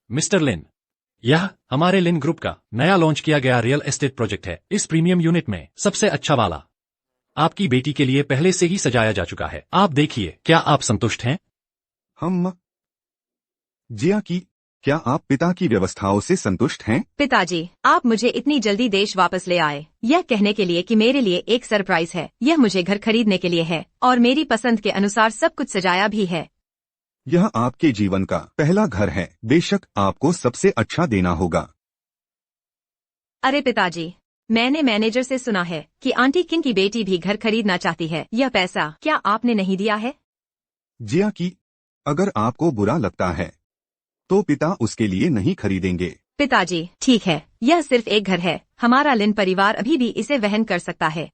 Mister लिन, यह हमारे लिन group का नया लॉन्च किया गया रियल एस्टेट प्रोजेक्ट है। इस प्रीमियम यूनिट में सबसे अच्छा वाला आपकी बेटी के लिए पहले से ही सजाया जा चुका है। आप देखिए, क्या आप संतुष्ट हैं? हम जिया की, क्या आप पिता की व्यवस्थाओं से संतुष्ट हैं? पिताजी, आप मुझे इतनी जल्दी देश वापस ले आए, यह कहने के लिए कि मेरे लिए एक सरप्राइज है। यह मुझे घर खरीदने के लिए है और मेरी पसंद के अनुसार सब कुछ सजाया भी है। यह आपके जीवन का पहला घर है, बेशक आपको सबसे अच्छा देना होगा। अरे पिताजी, मैंने मैनेजर से सुना है कि आंटी किन की बेटी भी घर खरीदना चाहती है। यह पैसा क्या आपने नहीं दिया है? जिया की, अगर आपको बुरा लगता है तो पिता उसके लिए नहीं खरीदेंगे। पिताजी, ठीक है, यह सिर्फ एक घर है। हमारा लिन परिवार अभी भी इसे वहन कर सकता है।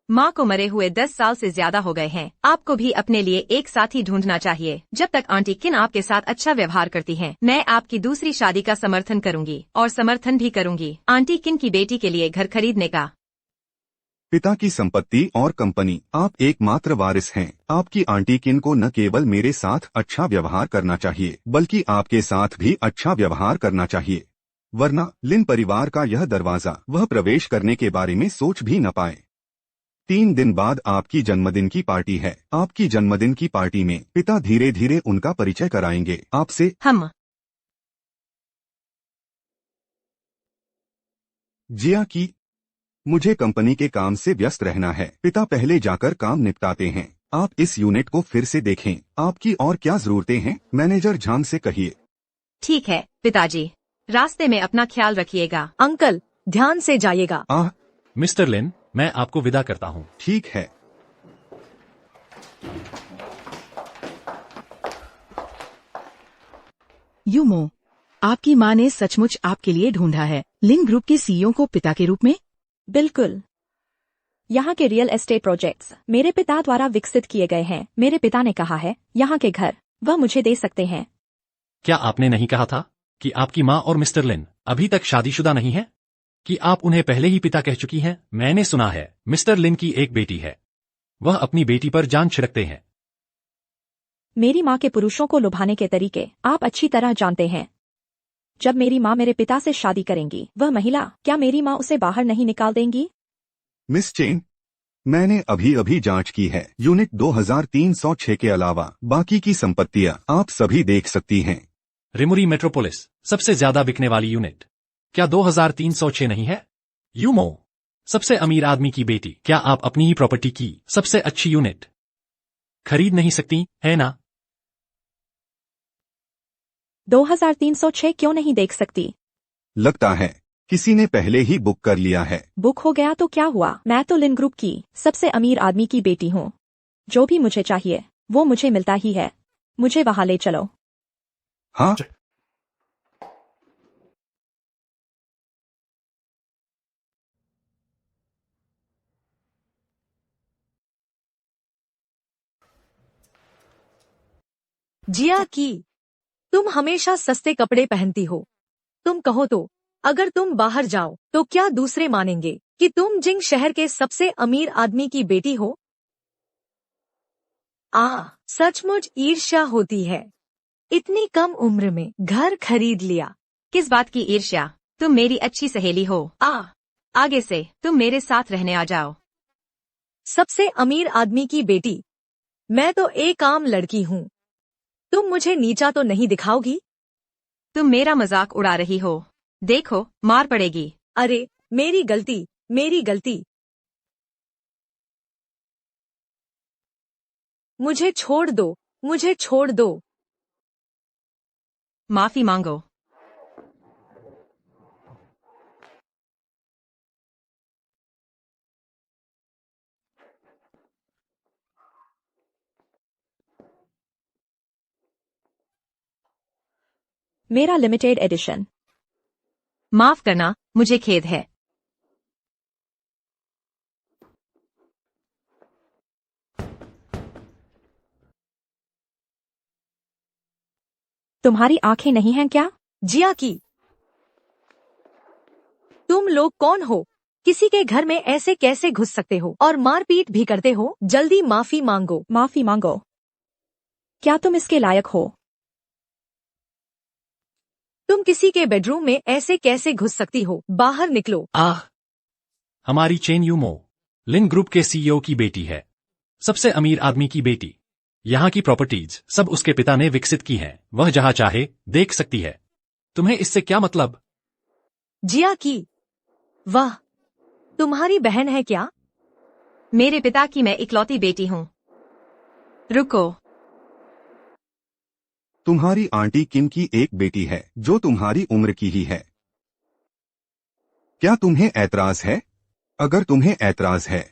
माँ को मरे हुए 10 साल से ज्यादा हो गए हैं। आपको भी अपने लिए एक साथी ढूंढना चाहिए। जब तक आंटी किन आपके साथ अच्छा व्यवहार करती हैं, मैं आपकी दूसरी शादी का समर्थन करूंगी और समर्थन भी करूंगी आंटी किन की बेटी के लिए घर खरीदने का। पिता की संपत्ति और कंपनी, आप एकमात्र वारिस हैं। आपकी आंटी किन को न केवल मेरे साथ अच्छा व्यवहार करना चाहिए, बल्कि आपके साथ भी अच्छा व्यवहार करना चाहिए, वरना लिन परिवार का यह दरवाजा वह प्रवेश करने के बारे में सोच भी न पाए। 3 दिन बाद आपकी जन्मदिन की पार्टी है। आपकी जन्मदिन की पार्टी में पिता धीरे धीरे उनका परिचय कराएंगे आपसे। हम जिया की, मुझे कंपनी के काम से व्यस्त रहना है। पिता पहले जाकर काम निपटाते हैं। आप इस यूनिट को फिर से देखें। आपकी और क्या जरूरतें हैं? मैनेजर झांग से कहिए। ठीक है पिताजी, रास्ते में अपना ख्याल रखिएगा। अंकल, ध्यान से जाइएगा। मिस्टर लिन, मैं आपको विदा करता हूँ। ठीक है। यूमो, आपकी माँ ने सचमुच आपके लिए ढूंढा है। लिन ग्रुप के सीईओ को पिता के रूप में? बिल्कुल। यहाँ के रियल एस्टेट प्रोजेक्ट्स मेरे पिता द्वारा विकसित किए गए हैं। मेरे पिता ने कहा है यहाँ के घर वह मुझे दे सकते हैं। क्या आपने नहीं कहा था कि आपकी माँ और मिस्टर लिन अभी तक शादीशुदा नहीं है? कि आप उन्हें पहले ही पिता कह चुकी हैं? मैंने सुना है मिस्टर लिन की एक बेटी है, वह अपनी बेटी पर जान छिड़कते हैं। मेरी माँ के पुरुषों को लुभाने के तरीके आप अच्छी तरह जानते हैं। जब मेरी माँ मेरे पिता से शादी करेंगी, वह महिला, क्या मेरी माँ उसे बाहर नहीं निकाल देंगी? मिस चेन, मैंने अभी अभी जांच की है। यूनिट 2306 के अलावा बाकी की संपत्तियां आप सभी देख सकती हैं। रिमुरी मेट्रोपोलिस सबसे ज्यादा बिकने वाली यूनिट क्या 2306 नहीं है? यूमो, सबसे अमीर आदमी की बेटी, क्या आप अपनी ही प्रॉपर्टी की सबसे अच्छी यूनिट खरीद नहीं सकती है ना? 2306 क्यों नहीं देख सकती? लगता है किसी ने पहले ही बुक कर लिया है। बुक हो गया तो क्या हुआ? मैं तो लिन ग्रुप की सबसे अमीर आदमी की बेटी हूँ। जो भी मुझे चाहिए वो मुझे मिलता ही है। मुझे वहां ले चलो। हाँ, जिया की, तुम हमेशा सस्ते कपड़े पहनती हो। तुम कहो तो अगर तुम बाहर जाओ तो क्या दूसरे मानेंगे कि तुम जिंग शहर के सबसे अमीर आदमी की बेटी हो? सचमुच ईर्ष्या होती है। इतनी कम उम्र में घर खरीद लिया। किस बात की ईर्ष्या? तुम मेरी अच्छी सहेली हो। आगे से तुम मेरे साथ रहने आ जाओ। सबसे अमीर आदमी की बेटी, मैं तो एक आम लड़की हूँ। तुम मुझे नीचा तो नहीं दिखाओगी? तुम मेरा मजाक उड़ा रही हो। देखो, मार पड़ेगी। अरे, मेरी गलती, मेरी गलती। मुझे छोड़ दो, मुझे छोड़ दो। माफी मांगो। मेरा लिमिटेड एडिशन। माफ करना, मुझे खेद है। तुम्हारी आंखें नहीं हैं क्या? जिया की, तुम लोग कौन हो? किसी के घर में ऐसे कैसे घुस सकते हो और मारपीट भी करते हो? जल्दी माफी मांगो। माफी मांगो। क्या तुम इसके लायक हो? तुम किसी के बेडरूम में ऐसे कैसे घुस सकती हो? बाहर निकलो। आह, हमारी चेन यूमो लिन ग्रुप के सीईओ की बेटी है, सबसे अमीर आदमी की बेटी। यहाँ की प्रॉपर्टीज सब उसके पिता ने विकसित की हैं, वह जहाँ चाहे देख सकती है। तुम्हें इससे क्या मतलब? जिया की? वाह, तुम्हारी बहन है क्या? मेरे पिता की मैं इकलौती बेटी हूँ। रुको, तुम्हारी आंटी किम की एक बेटी है जो तुम्हारी उम्र की ही है। क्या तुम्हें ऐतराज है? अगर तुम्हें ऐतराज है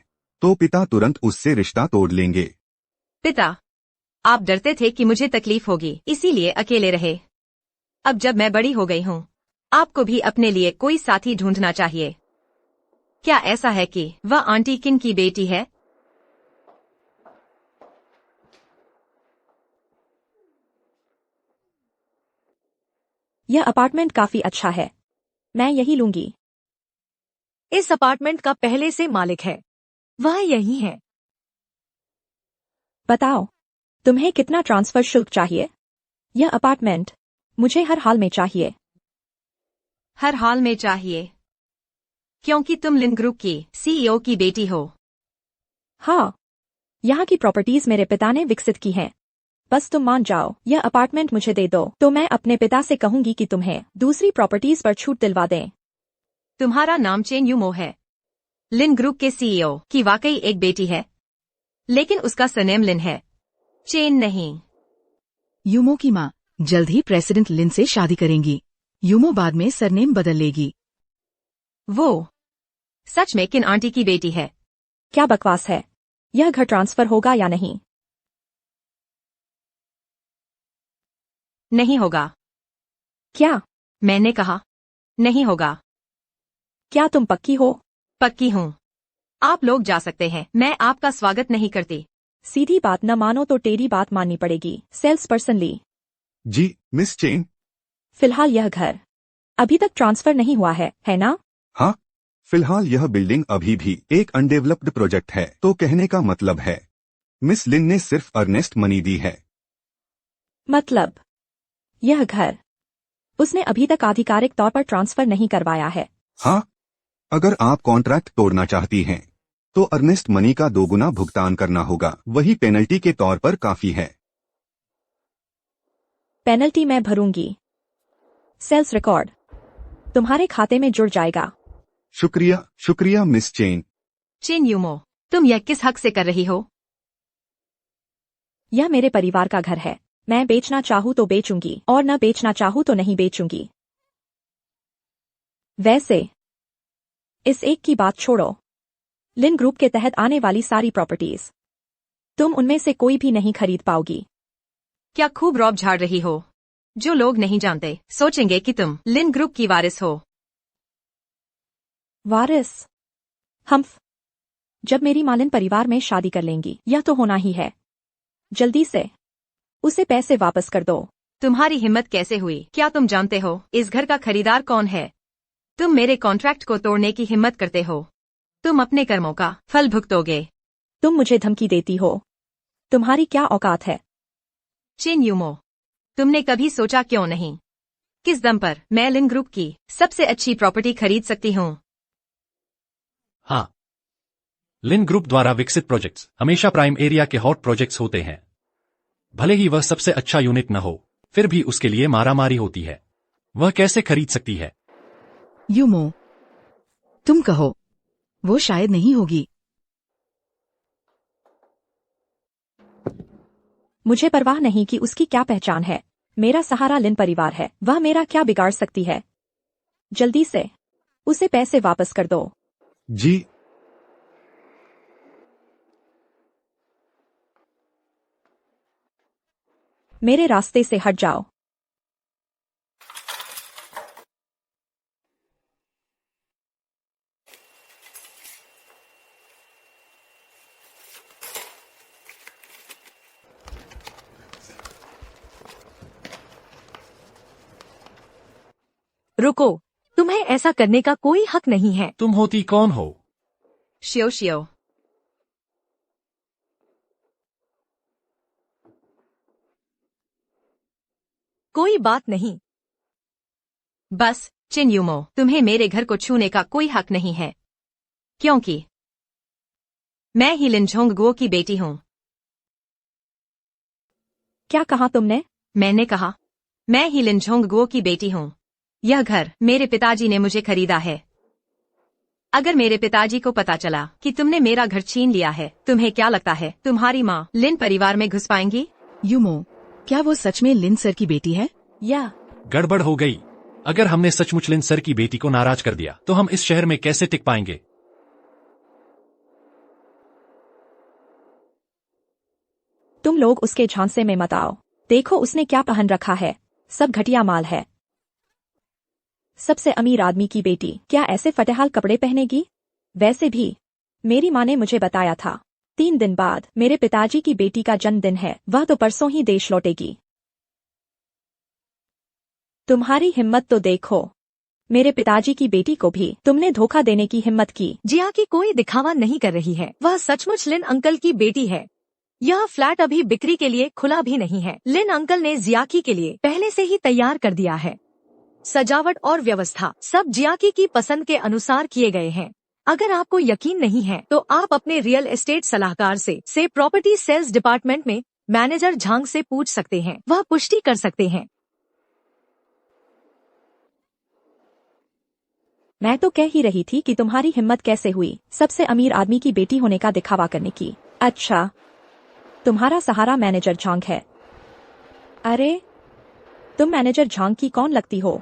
तो पिता तुरंत उससे रिश्ता तोड़ लेंगे। पिता, आप डरते थे कि मुझे तकलीफ होगी, इसीलिए अकेले रहे। अब जब मैं बड़ी हो गई हूँ, आपको भी अपने लिए कोई साथी ढूंढना चाहिए। क्या ऐसा है कि वह आंटी किन की बेटी है? यह अपार्टमेंट काफी अच्छा है, मैं यही लूंगी। इस अपार्टमेंट का पहले से मालिक है, वह यही है। बताओ, तुम्हें कितना ट्रांसफर शुल्क चाहिए? यह अपार्टमेंट मुझे हर हाल में चाहिए। हर हाल में चाहिए? क्योंकि तुम लिन ग्रुप की सीईओ की बेटी हो। हाँ, यहाँ की प्रॉपर्टीज मेरे पिता ने विकसित की हैं। बस तुम मान जाओ, यह अपार्टमेंट मुझे दे दो, तो मैं अपने पिता से कहूंगी कि तुम्हें दूसरी प्रॉपर्टीज पर छूट दिलवा दें। तुम्हारा नाम चेन यूमो है, लिन ग्रुप के सीईओ की वाकई एक बेटी है, लेकिन उसका सरनेम लिन है, चेन नहीं। यूमो की माँ जल्द ही प्रेसिडेंट लिन से शादी करेंगी। यूमो बाद में सरनेम बदल लेगी। वो सच में किन आंटी की बेटी है? क्या बकवास है, यह घर ट्रांसफर होगा या नहीं? नहीं होगा। क्या? मैंने कहा नहीं होगा। क्या तुम पक्की हो? पक्की हूँ। आप लोग जा सकते हैं, मैं आपका स्वागत नहीं करती। सीधी बात न मानो तो टेढ़ी बात माननी पड़ेगी। सेल्स पर्सन ली। जी मिस चेन। फिलहाल यह घर अभी तक ट्रांसफर नहीं हुआ है ना? हाँ, फिलहाल यह बिल्डिंग अभी भी एक अनडेवलप्ड प्रोजेक्ट है। तो कहने का मतलब है मिस लिन ने सिर्फ अर्नेस्ट मनी दी है। मतलब यह घर उसने अभी तक आधिकारिक तौर पर ट्रांसफर नहीं करवाया है। हाँ, अगर आप कॉन्ट्रैक्ट तोड़ना चाहती हैं तो अर्नेस्ट मनी का 2 गुना भुगतान करना होगा, वही पेनल्टी के तौर पर काफी है। पेनल्टी मैं भरूंगी। सेल्स रिकॉर्ड तुम्हारे खाते में जुड़ जाएगा। शुक्रिया शुक्रिया मिस चेन। चेन यूमो, तुम यह किस हक से कर रही हो? यह मेरे परिवार का घर है, मैं बेचना चाहूँ तो बेचूंगी और न बेचना चाहूँ तो नहीं बेचूंगी। वैसे इस एक की बात छोड़ो, लिन ग्रुप के तहत आने वाली सारी प्रॉपर्टीज तुम उनमें से कोई भी नहीं खरीद पाओगी। क्या खूब रौब झाड़ रही हो? जो लोग नहीं जानते सोचेंगे कि तुम लिन ग्रुप की वारिस हो। वारिस? जब मेरी माँ लिन परिवार में शादी कर लेंगी, यह तो होना ही है। जल्दी से उसे पैसे वापस कर दो। तुम्हारी हिम्मत कैसे हुई? क्या तुम जानते हो इस घर का खरीदार कौन है? तुम मेरे कॉन्ट्रैक्ट को तोड़ने की हिम्मत करते हो। तुम अपने कर्मों का फल भुगतोगे। तुम मुझे धमकी देती हो? तुम्हारी क्या औकात है? चिन यूमो, तुमने कभी सोचा क्यों नहीं? किस दम पर मैं लिन ग्रुप की सबसे अच्छी प्रॉपर्टी खरीद सकती हूँ? हाँ, लिन ग्रुप द्वारा विकसित प्रोजेक्ट्स हमेशा प्राइम एरिया के हॉट प्रोजेक्ट्स होते हैं। भले ही वह सबसे अच्छा यूनिट न हो, फिर भी उसके लिए मारामारी होती है। वह कैसे खरीद सकती है? यूमो, तुम कहो, वो शायद नहीं होगी। मुझे परवाह नहीं कि उसकी क्या पहचान है। मेरा सहारा लिन परिवार है, वह मेरा क्या बिगाड़ सकती है? जल्दी से उसे पैसे वापस कर दो। जी मेरे रास्ते से हट जाओ। रुको, तुम्हें ऐसा करने का कोई हक नहीं है। तुम होती कौन हो? शियो शियो, कोई बात नहीं। बस चिन यूमो, तुम्हें मेरे घर को छूने का कोई हक नहीं है, क्योंकि मैं ही लिन झोंगगुओ की बेटी हूँ। क्या कहा तुमने? मैंने कहा, मैं ही लिन झोंगगुओ की बेटी हूँ। यह घर मेरे पिताजी ने मुझे खरीदा है। अगर मेरे पिताजी को पता चला कि तुमने मेरा घर छीन लिया है, तुम्हें क्या लगता है तुम्हारी माँ लिन परिवार में घुस पाएंगी? यूमो, क्या वो सच में लिन सर की बेटी है? या गड़बड़ हो गई। अगर हमने सचमुच लिन सर की बेटी को नाराज कर दिया तो हम इस शहर में कैसे टिक पाएंगे? तुम लोग उसके झांसे में मत आओ। देखो उसने क्या पहन रखा है, सब घटिया माल है। सबसे अमीर आदमी की बेटी क्या ऐसे फटेहाल कपड़े पहनेगी? वैसे भी मेरी माँ ने मुझे बताया था 3 दिन बाद मेरे पिताजी की बेटी का जन्मदिन है, वह तो परसों ही देश लौटेगी। तुम्हारी हिम्मत तो देखो, मेरे पिताजी की बेटी को भी तुमने धोखा देने की हिम्मत की। जिया की कोई दिखावा नहीं कर रही है, वह सचमुच लिन अंकल की बेटी है। यह फ्लैट अभी बिक्री के लिए खुला भी नहीं है। लिन अंकल ने जियाकी के लिए पहले से ही तैयार कर दिया है। सजावट और व्यवस्था सब जियाकी की पसंद के अनुसार किए गए हैं। अगर आपको यकीन नहीं है तो आप अपने रियल एस्टेट सलाहकार से प्रॉपर्टी सेल्स डिपार्टमेंट में मैनेजर झांग से पूछ सकते हैं, वह पुष्टि कर सकते हैं। मैं तो कह ही रही थी कि तुम्हारी हिम्मत कैसे हुई सबसे अमीर आदमी की बेटी होने का दिखावा करने की। अच्छा, तुम्हारा सहारा मैनेजर झांग है। अरे, तुम मैनेजर झांग की कौन लगती हो?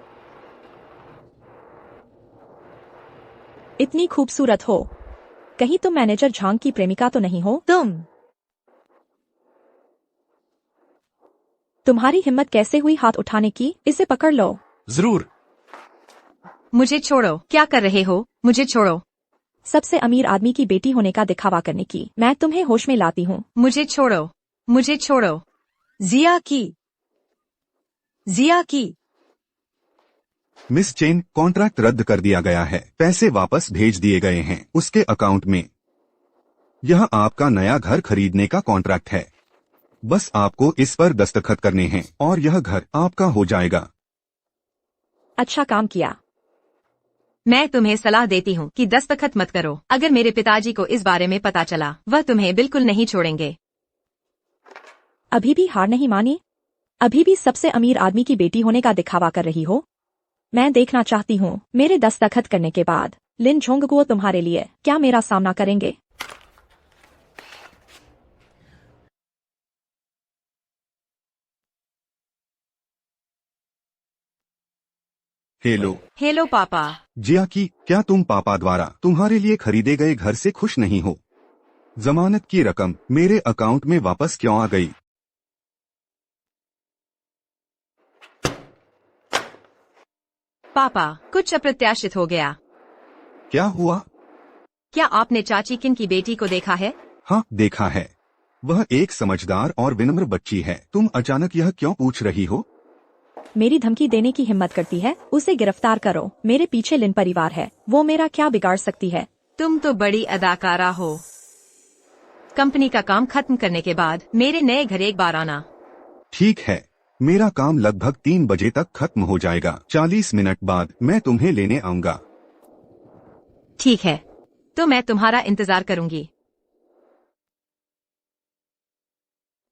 इतनी खूबसूरत हो, कहीं तुम मैनेजर झांग की प्रेमिका तो नहीं हो? तुम्हारी हिम्मत कैसे हुई हाथ उठाने की? इसे पकड़ लो। जरूर। मुझे छोड़ो, क्या कर रहे हो? मुझे छोड़ो। सबसे अमीर आदमी की बेटी होने का दिखावा करने की मैं तुम्हें होश में लाती हूँ। मुझे छोड़ो, मुझे छोड़ो। जिया की। मिस चेन, कॉन्ट्रैक्ट रद्द कर दिया गया है। पैसे वापस भेज दिए गए हैं उसके अकाउंट में। यह आपका नया घर खरीदने का कॉन्ट्रैक्ट है। बस आपको इस पर दस्तखत करने हैं और यह घर आपका हो जाएगा। अच्छा काम किया। मैं तुम्हें सलाह देती हूँ कि दस्तखत मत करो। अगर मेरे पिताजी को इस बारे में पता चला, वह तुम्हें बिल्कुल नहीं छोड़ेंगे। अभी भी हार नहीं मानी? अभी भी सबसे अमीर आदमी की बेटी होने का दिखावा कर रही हो? मैं देखना चाहती हूँ मेरे दस्तखत करने के बाद लिन झोंगगुओ तुम्हारे लिए क्या मेरा सामना करेंगे। हेलो हेलो पापा। जियाकी, क्या तुम पापा द्वारा तुम्हारे लिए खरीदे गए घर से खुश नहीं हो? जमानत की रकम मेरे अकाउंट में वापस क्यों आ गई? पापा, कुछ अप्रत्याशित हो गया। क्या हुआ? क्या आपने चाची किन की बेटी को देखा है? हाँ, देखा है। वह एक समझदार और विनम्र बच्ची है। तुम अचानक यह क्यों पूछ रही हो? मेरी धमकी देने की हिम्मत करती है, उसे गिरफ्तार करो। मेरे पीछे लिन परिवार है, वो मेरा क्या बिगाड़ सकती है? तुम तो बड़ी अदाकारा हो। कंपनी का काम खत्म करने के बाद मेरे नए घर एक बार आना। ठीक है, मेरा काम लगभग 3 बजे तक खत्म हो जाएगा। 40 मिनट बाद मैं तुम्हें लेने आऊंगा। ठीक है, तो मैं तुम्हारा इंतजार करूंगी।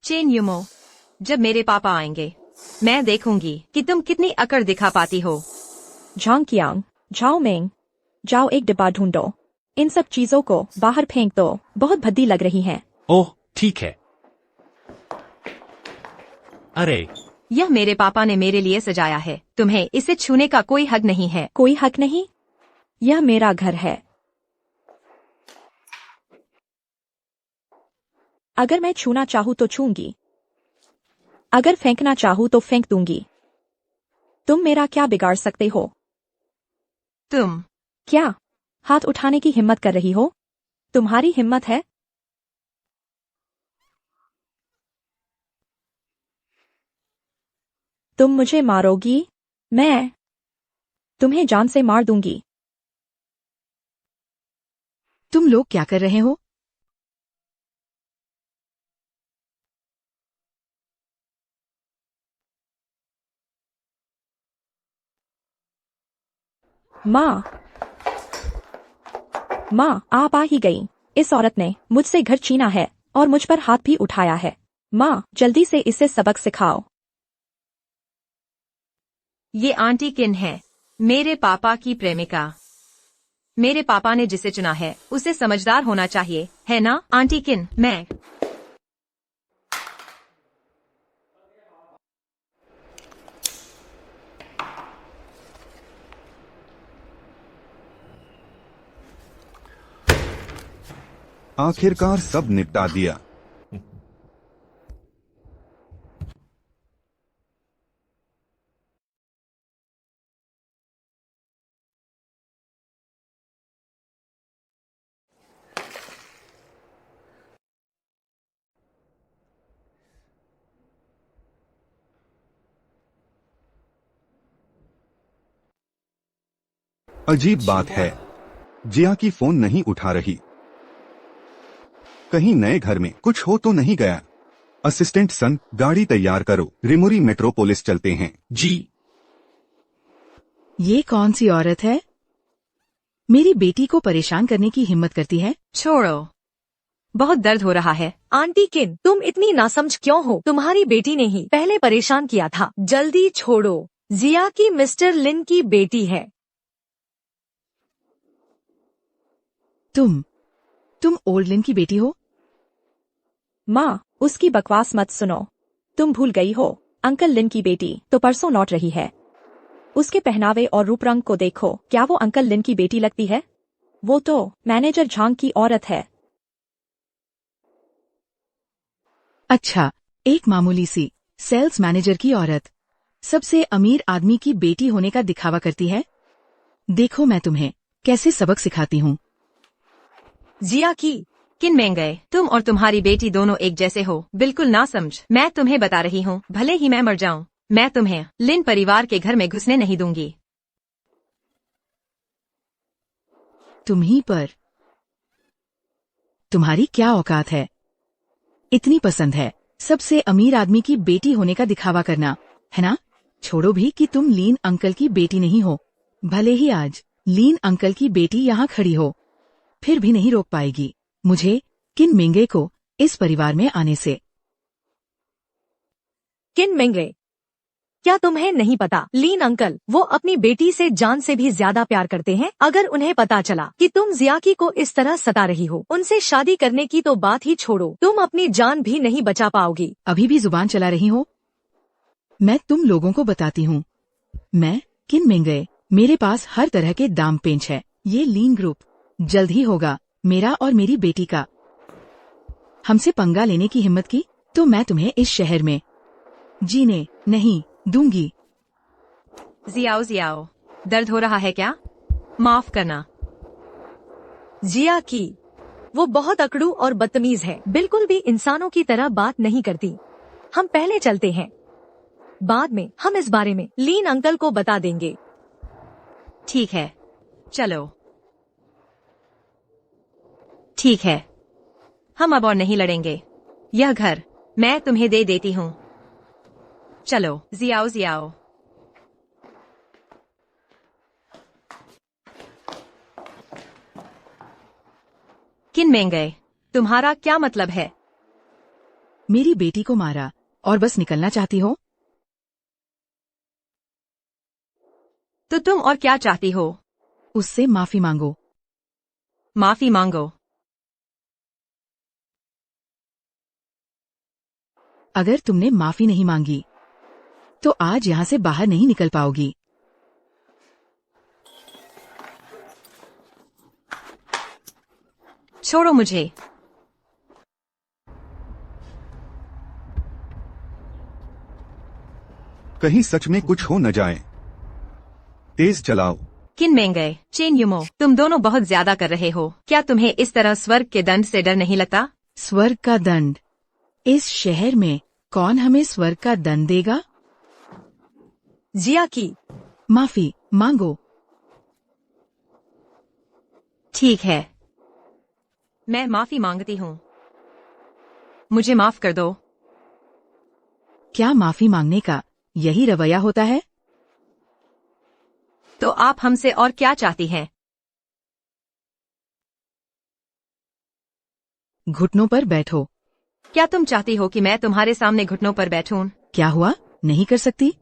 चेन यूमो, जब मेरे पापा आएंगे मैं देखूंगी कि तुम कितनी अकड़ दिखा पाती हो। झांग कियांग, झाओ मेंग, जाओ एक डिब्बा ढूंढो। इन सब चीजों को बाहर फेंक दो, बहुत भद्दी लग रही हैं। ओह, ठीक है। अरे, यह मेरे पापा ने मेरे लिए सजाया है। तुम्हें इसे छूने का कोई हक नहीं है। कोई हक नहीं? यह मेरा घर है। अगर मैं छूना चाहूँ तो छूंगी, अगर फेंकना चाहूँ तो फेंक दूंगी। तुम मेरा क्या बिगाड़ सकते हो? तुम क्या हाथ उठाने की हिम्मत कर रही हो? तुम्हारी हिम्मत है? तुम मुझे मारोगी? मैं तुम्हें जान से मार दूंगी। तुम लोग क्या कर रहे हो? माँ, माँ आप आ ही गई। इस औरत ने मुझसे घर छीना है और मुझ पर हाथ भी उठाया है। माँ जल्दी से इसे सबक सिखाओ। ये आंटी किन है? मेरे पापा की प्रेमिका। मेरे पापा ने जिसे चुना है उसे समझदार होना चाहिए, है ना आंटी किन? मैं आखिरकार सब निपटा दिया। अजीब बात है, जिया की फोन नहीं उठा रही। कहीं नए घर में कुछ हो तो नहीं गया। असिस्टेंट सन, गाड़ी तैयार करो, रिमुरी मेट्रोपोलिस चलते हैं। जी। ये कौन सी औरत है? मेरी बेटी को परेशान करने की हिम्मत करती है। छोड़ो, बहुत दर्द हो रहा है। आंटी किन, तुम इतनी नासमझ क्यों हो? तुम्हारी बेटी ने ही पहले परेशान किया था। जल्दी छोड़ो, जिया की मिस्टर लिन की बेटी है। तुम ओल्ड लिन की बेटी हो? माँ उसकी बकवास मत सुनो। तुम भूल गई हो, अंकल लिन की बेटी तो परसों लौट रही है। उसके पहनावे और रूप रंग को देखो, क्या वो अंकल लिन की बेटी लगती है? वो तो मैनेजर झांग की औरत है। अच्छा, एक मामूली सी सेल्स मैनेजर की औरत सबसे अमीर आदमी की बेटी होने का दिखावा करती है। देखो मैं तुम्हें कैसे सबक सिखाती हूँ। जिया की किन में गए? तुम और तुम्हारी बेटी दोनों एक जैसे हो, बिल्कुल ना समझ। मैं तुम्हें बता रही हूँ, भले ही मैं मर जाऊँ, मैं तुम्हें लिन परिवार के घर में घुसने नहीं दूंगी। तुम्ही पर तुम्हारी क्या औकात है? इतनी पसंद है सबसे अमीर आदमी की बेटी होने का दिखावा करना, है ना? छोड़ो भी कि तुम लीन अंकल की बेटी नहीं हो। भले ही आज लीन अंकल की बेटी यहाँ खड़ी हो, फिर भी नहीं रोक पाएगी मुझे किन मिंगे को इस परिवार में आने से। किन मेंगे? क्या तुम्हें नहीं पता? लीन अंकल वो अपनी बेटी से जान से भी ज्यादा प्यार करते हैं। अगर उन्हें पता चला कि तुम जियाकी को इस तरह सता रही हो, उनसे शादी करने की तो बात ही छोड़ो, तुम अपनी जान भी नहीं बचा पाओगी। अभी भी जुबान चला रही हो? मैं तुम लोगों को बताती हूँ, मैं किन मिंगे, मेरे पास हर तरह के दाम पेंच है। ये लीन ग्रुप जल्द ही होगा मेरा और मेरी बेटी का। हमसे पंगा लेने की हिम्मत की तो मैं तुम्हें इस शहर में जीने नहीं दूंगी। जियाओ जियाओ, दर्द हो रहा है क्या? माफ करना। जिया की वो बहुत अकड़ू और बदतमीज है, बिल्कुल भी इंसानों की तरह बात नहीं करती। हम पहले चलते हैं, बाद में हम इस बारे में लीन अंकल को बता देंगे। ठीक है, चलो। ठीक है, हम अब और नहीं लड़ेंगे। यह घर मैं तुम्हें दे देती हूँ। चलो जियाओ जियाओ। किन में गए? तुम्हारा क्या मतलब है? मेरी बेटी को मारा और बस निकलना चाहती हो? तो तुम और क्या चाहती हो? उससे माफी मांगो। माफी मांगो? अगर तुमने माफी नहीं मांगी तो आज यहाँ से बाहर नहीं निकल पाओगी। छोड़ो मुझे। कहीं सच में कुछ हो न जाए। तेज चलाओ। किन में गए? चेन युमो, तुम दोनों बहुत ज्यादा कर रहे हो। क्या तुम्हें इस तरह स्वर्ग के दंड से डर नहीं लगता? स्वर्ग का दंड? इस शहर में कौन हमें स्वर्ग का दंड देगा? जिया की माफी मांगो। ठीक है, मैं माफी मांगती हूँ। मुझे माफ कर दो। क्या माफी मांगने का यही रवैया होता है? तो आप हमसे और क्या चाहती हैं? घुटनों पर बैठो। क्या तुम चाहती हो कि मैं तुम्हारे सामने घुटनों पर बैठूं? क्या हुआ? नहीं कर सकती?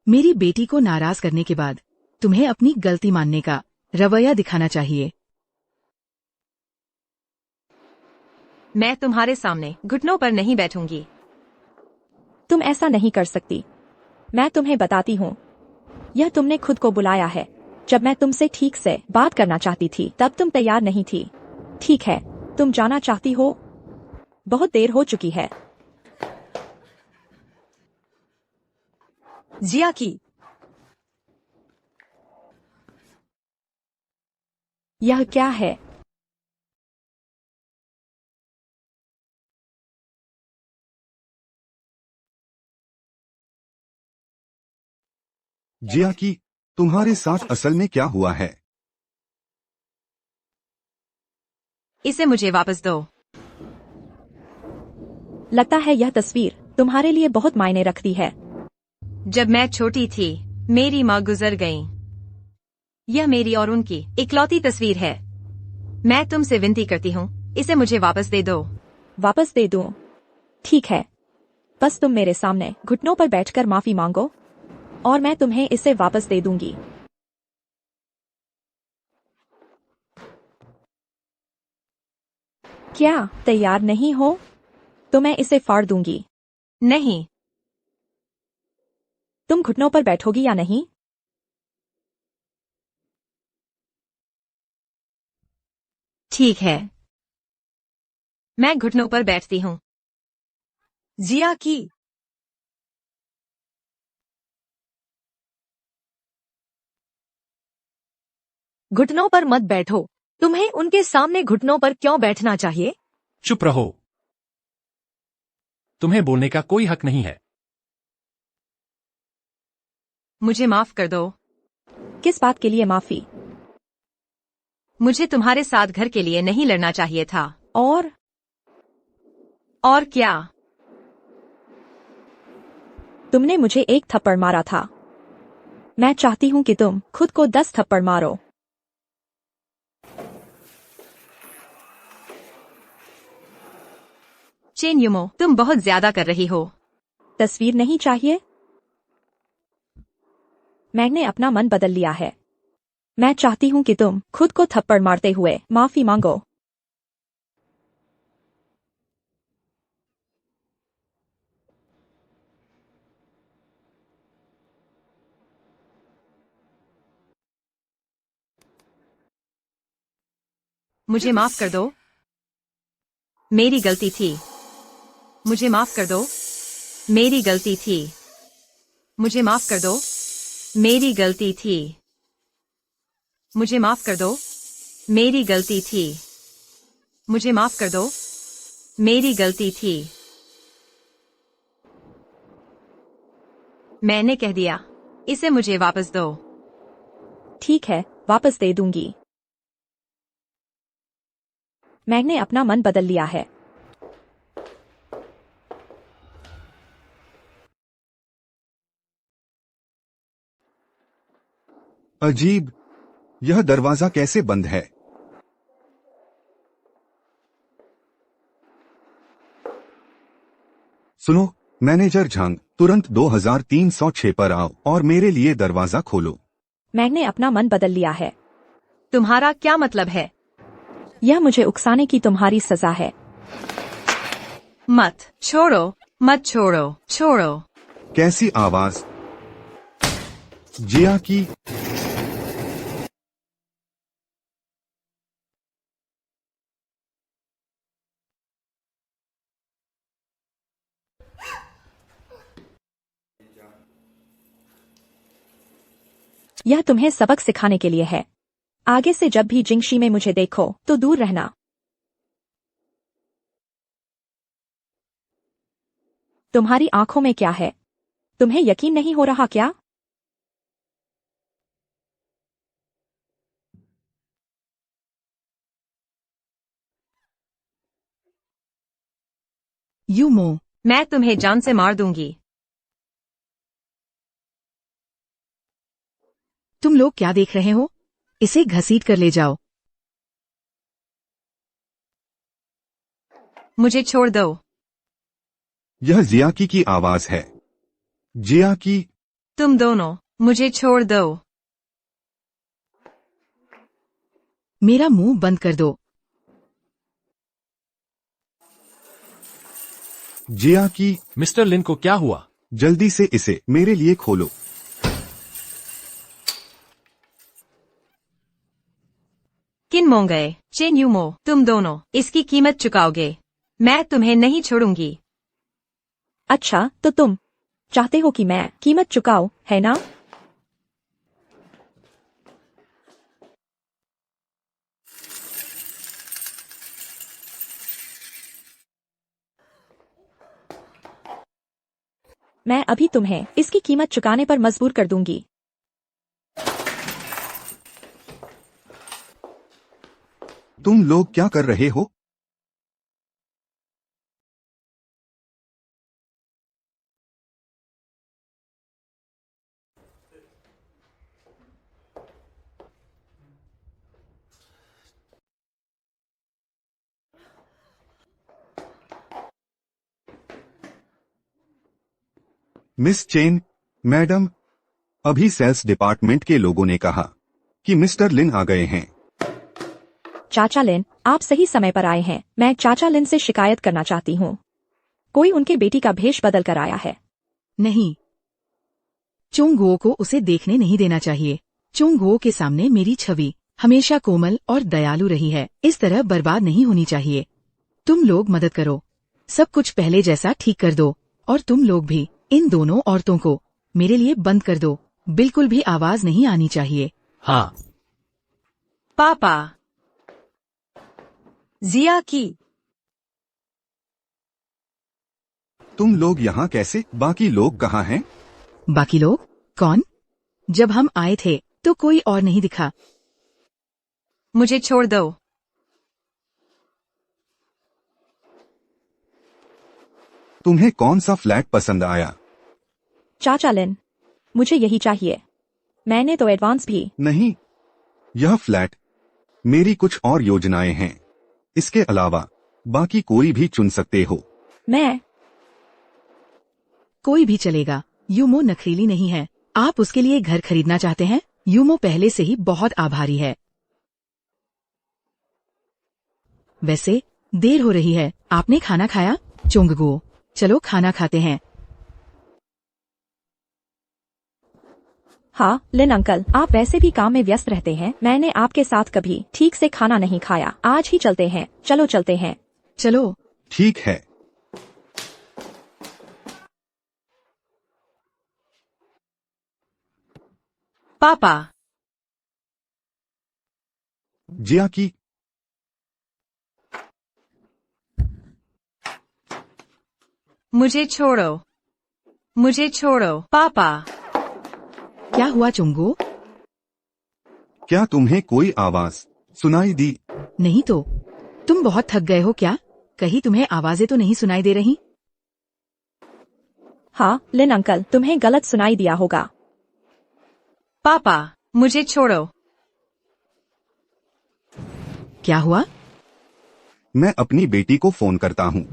मेरी बेटी को नाराज करने के बाद तुम्हें अपनी गलती मानने का रवैया दिखाना चाहिए। मैं तुम्हारे सामने घुटनों पर नहीं बैठूंगी। तुम ऐसा नहीं कर सकती। मैं तुम्हें बताती हूँ। यह तुमने खुद को बुलाया है। जब मैं तुमसे ठीक से बात करना चाहती थी तब तुम तैयार नहीं थी। ठीक है, तुम जाना चाहती हो? बहुत देर हो चुकी है। जिया की। यह क्या है? जिया की, तुम्हारे साथ असल में क्या हुआ है? इसे मुझे वापस दो। लगता है यह तस्वीर तुम्हारे लिए बहुत मायने रखती है। जब मैं छोटी थी, मेरी माँ गुजर गईं। यह मेरी और उनकी इकलौती तस्वीर है। मैं तुमसे विनती करती हूँ, इसे मुझे वापस दे दो। वापस दे दूं? ठीक है, बस तुम मेरे सामने घुटनों पर बैठकर माफी मांगो और मैं तुम्हें इसे वापस दे दूंगी। क्या तैयार नहीं हो? तो मैं इसे फाड़ दूंगी। नहीं। तुम घुटनों पर बैठोगी या नहीं? ठीक है, मैं घुटनों पर बैठती हूँ। जिया की। घुटनों पर मत बैठो। तुम्हें उनके सामने घुटनों पर क्यों बैठना चाहिए? चुप रहो। तुम्हें बोलने का कोई हक नहीं है। मुझे माफ कर दो। किस बात के लिए माफी? मुझे तुम्हारे साथ घर के लिए नहीं लड़ना चाहिए था। और क्या? तुमने मुझे एक थप्पड़ मारा था। मैं चाहती हूँ कि तुम खुद को 10 थप्पड़ मारो। चेन युमो, तुम बहुत ज्यादा कर रही हो। तस्वीर नहीं चाहिए? मैंने अपना मन बदल लिया है। मैं चाहती हूँ कि तुम खुद को थप्पड़ मारते हुए माफी मांगो। मुझे माफ कर दो। मेरी गलती थी। मुझे माफ कर दो। मेरी गलती थी। मुझे माफ कर दो। मेरी गलती थी। मुझे माफ कर दो। मेरी गलती थी। मुझे माफ कर दो। मेरी गलती थी। मैंने कह दिया, इसे मुझे वापस दो। ठीक है, वापस दे दूंगी। मैंने अपना मन बदल लिया है। अजीब, यह दरवाजा कैसे बंद है? सुनो, मैनेजर झांग, तुरंत 2306 पर आओ और मेरे लिए दरवाजा खोलो। मैंने अपना मन बदल लिया है। तुम्हारा क्या मतलब है? यह मुझे उकसाने की तुम्हारी सजा है। मत छोड़ो, मत छोड़ो, छोड़ो। कैसी आवाज? जिया की। यह तुम्हें सबक सिखाने के लिए है। आगे से जब भी जिंगशी में मुझे देखो तो दूर रहना। तुम्हारी आंखों में क्या है? तुम्हें यकीन नहीं हो रहा क्या? यूमो, मैं तुम्हें जान से मार दूंगी। तुम लोग क्या देख रहे हो? इसे घसीट कर ले जाओ। मुझे छोड़ दो। यह जियाकी की आवाज है। जियाकी, तुम दोनों मुझे छोड़ दो। मेरा मुंह बंद कर दो। जियाकी, मिस्टर लिन को क्या हुआ? जल्दी से इसे मेरे लिए खोलो। किन मोंगे, चेन यूमो, तुम दोनों इसकी कीमत चुकाओगे। मैं तुम्हें नहीं छोड़ूंगी। अच्छा, तो तुम चाहते हो कि मैं कीमत चुकाऊं, है ना? मैं अभी तुम्हें इसकी कीमत चुकाने पर मजबूर कर दूंगी। तुम लोग क्या कर रहे हो? मिस चेन, मैडम, अभी सेल्स डिपार्टमेंट के लोगों ने कहा कि मिस्टर लिन आ गए हैं। चाचा लिन, आप सही समय पर आए हैं। मैं चाचा लिन से शिकायत करना चाहती हूँ। कोई उनके बेटी का भेष बदल कर आया है। नहीं, चोंगुओ को उसे देखने नहीं देना चाहिए। चोंगुओ के सामने मेरी छवि हमेशा कोमल और दयालु रही है। इस तरह बर्बाद नहीं होनी चाहिए। तुम लोग मदद करो, सब कुछ पहले जैसा ठीक कर दो। और तुम लोग भी इन दोनों औरतों को मेरे लिए बंद कर दो। बिल्कुल भी आवाज नहीं आनी चाहिए। हाँ। पापा। जियाकी, तुम लोग यहाँ कैसे? बाकी लोग कहाँ हैं? बाकी लोग? कौन? जब हम आए थे तो कोई और नहीं दिखा। मुझे छोड़ दो। तुम्हें कौन सा फ्लैट पसंद आया? चाचा लिन, मुझे यही चाहिए। मैंने तो एडवांस भी। नहीं, यह फ्लैट। मेरी कुछ और योजनाएं हैं। इसके अलावा बाकी कोई भी चुन सकते हो। मैं कोई भी चलेगा। यूमो नखरीली नहीं है। आप उसके लिए घर खरीदना चाहते हैं? यूमो पहले से ही बहुत आभारी है। वैसे देर हो रही है। आपने खाना खाया? चोंगगुओ, चलो खाना खाते हैं। हाँ लिन अंकल, आप वैसे भी काम में व्यस्त रहते हैं। मैंने आपके साथ कभी ठीक से खाना नहीं खाया। आज ही चलते हैं। चलो चलते हैं। चलो। ठीक है। पापा। जियाकी, मुझे छोड़ो। मुझे छोड़ो पापा। क्या हुआ चोंगुओ? क्या तुम्हें कोई आवाज सुनाई दी? नहीं तो। तुम बहुत थक गए हो क्या? कहीं तुम्हें आवाजें तो नहीं सुनाई दे रही? हाँ लिन अंकल, तुम्हें गलत सुनाई दिया होगा। पापा, मुझे छोड़ो। क्या हुआ? मैं अपनी बेटी को फोन करता हूँ।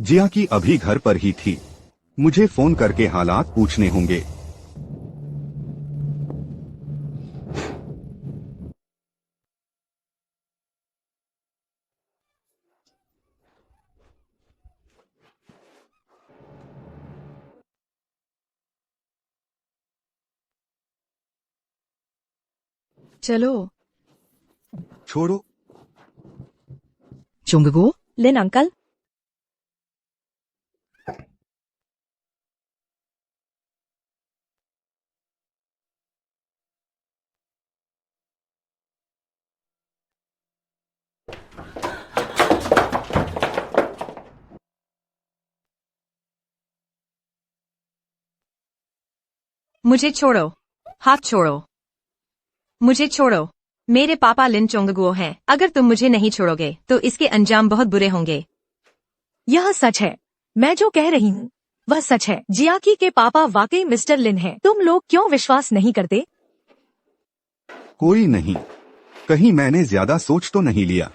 जियाकी अभी घर पर ही थी। मुझे फोन करके हालात पूछने होंगे। चलो। छोड़ो। चोंगगुओ, लिन अंकल, मुझे छोड़ो। हाथ छोड़ो। मुझे छोड़ो। मेरे पापा लिन चोंगगुओ हैं। अगर तुम मुझे नहीं छोड़ोगे तो इसके अंजाम बहुत बुरे होंगे। यह सच है। मैं जो कह रही हूँ वह सच है। जियाकी के पापा वाकई मिस्टर लिन हैं। तुम लोग क्यों विश्वास नहीं करते? कोई नहीं, कहीं मैंने ज्यादा सोच तो नहीं लिया।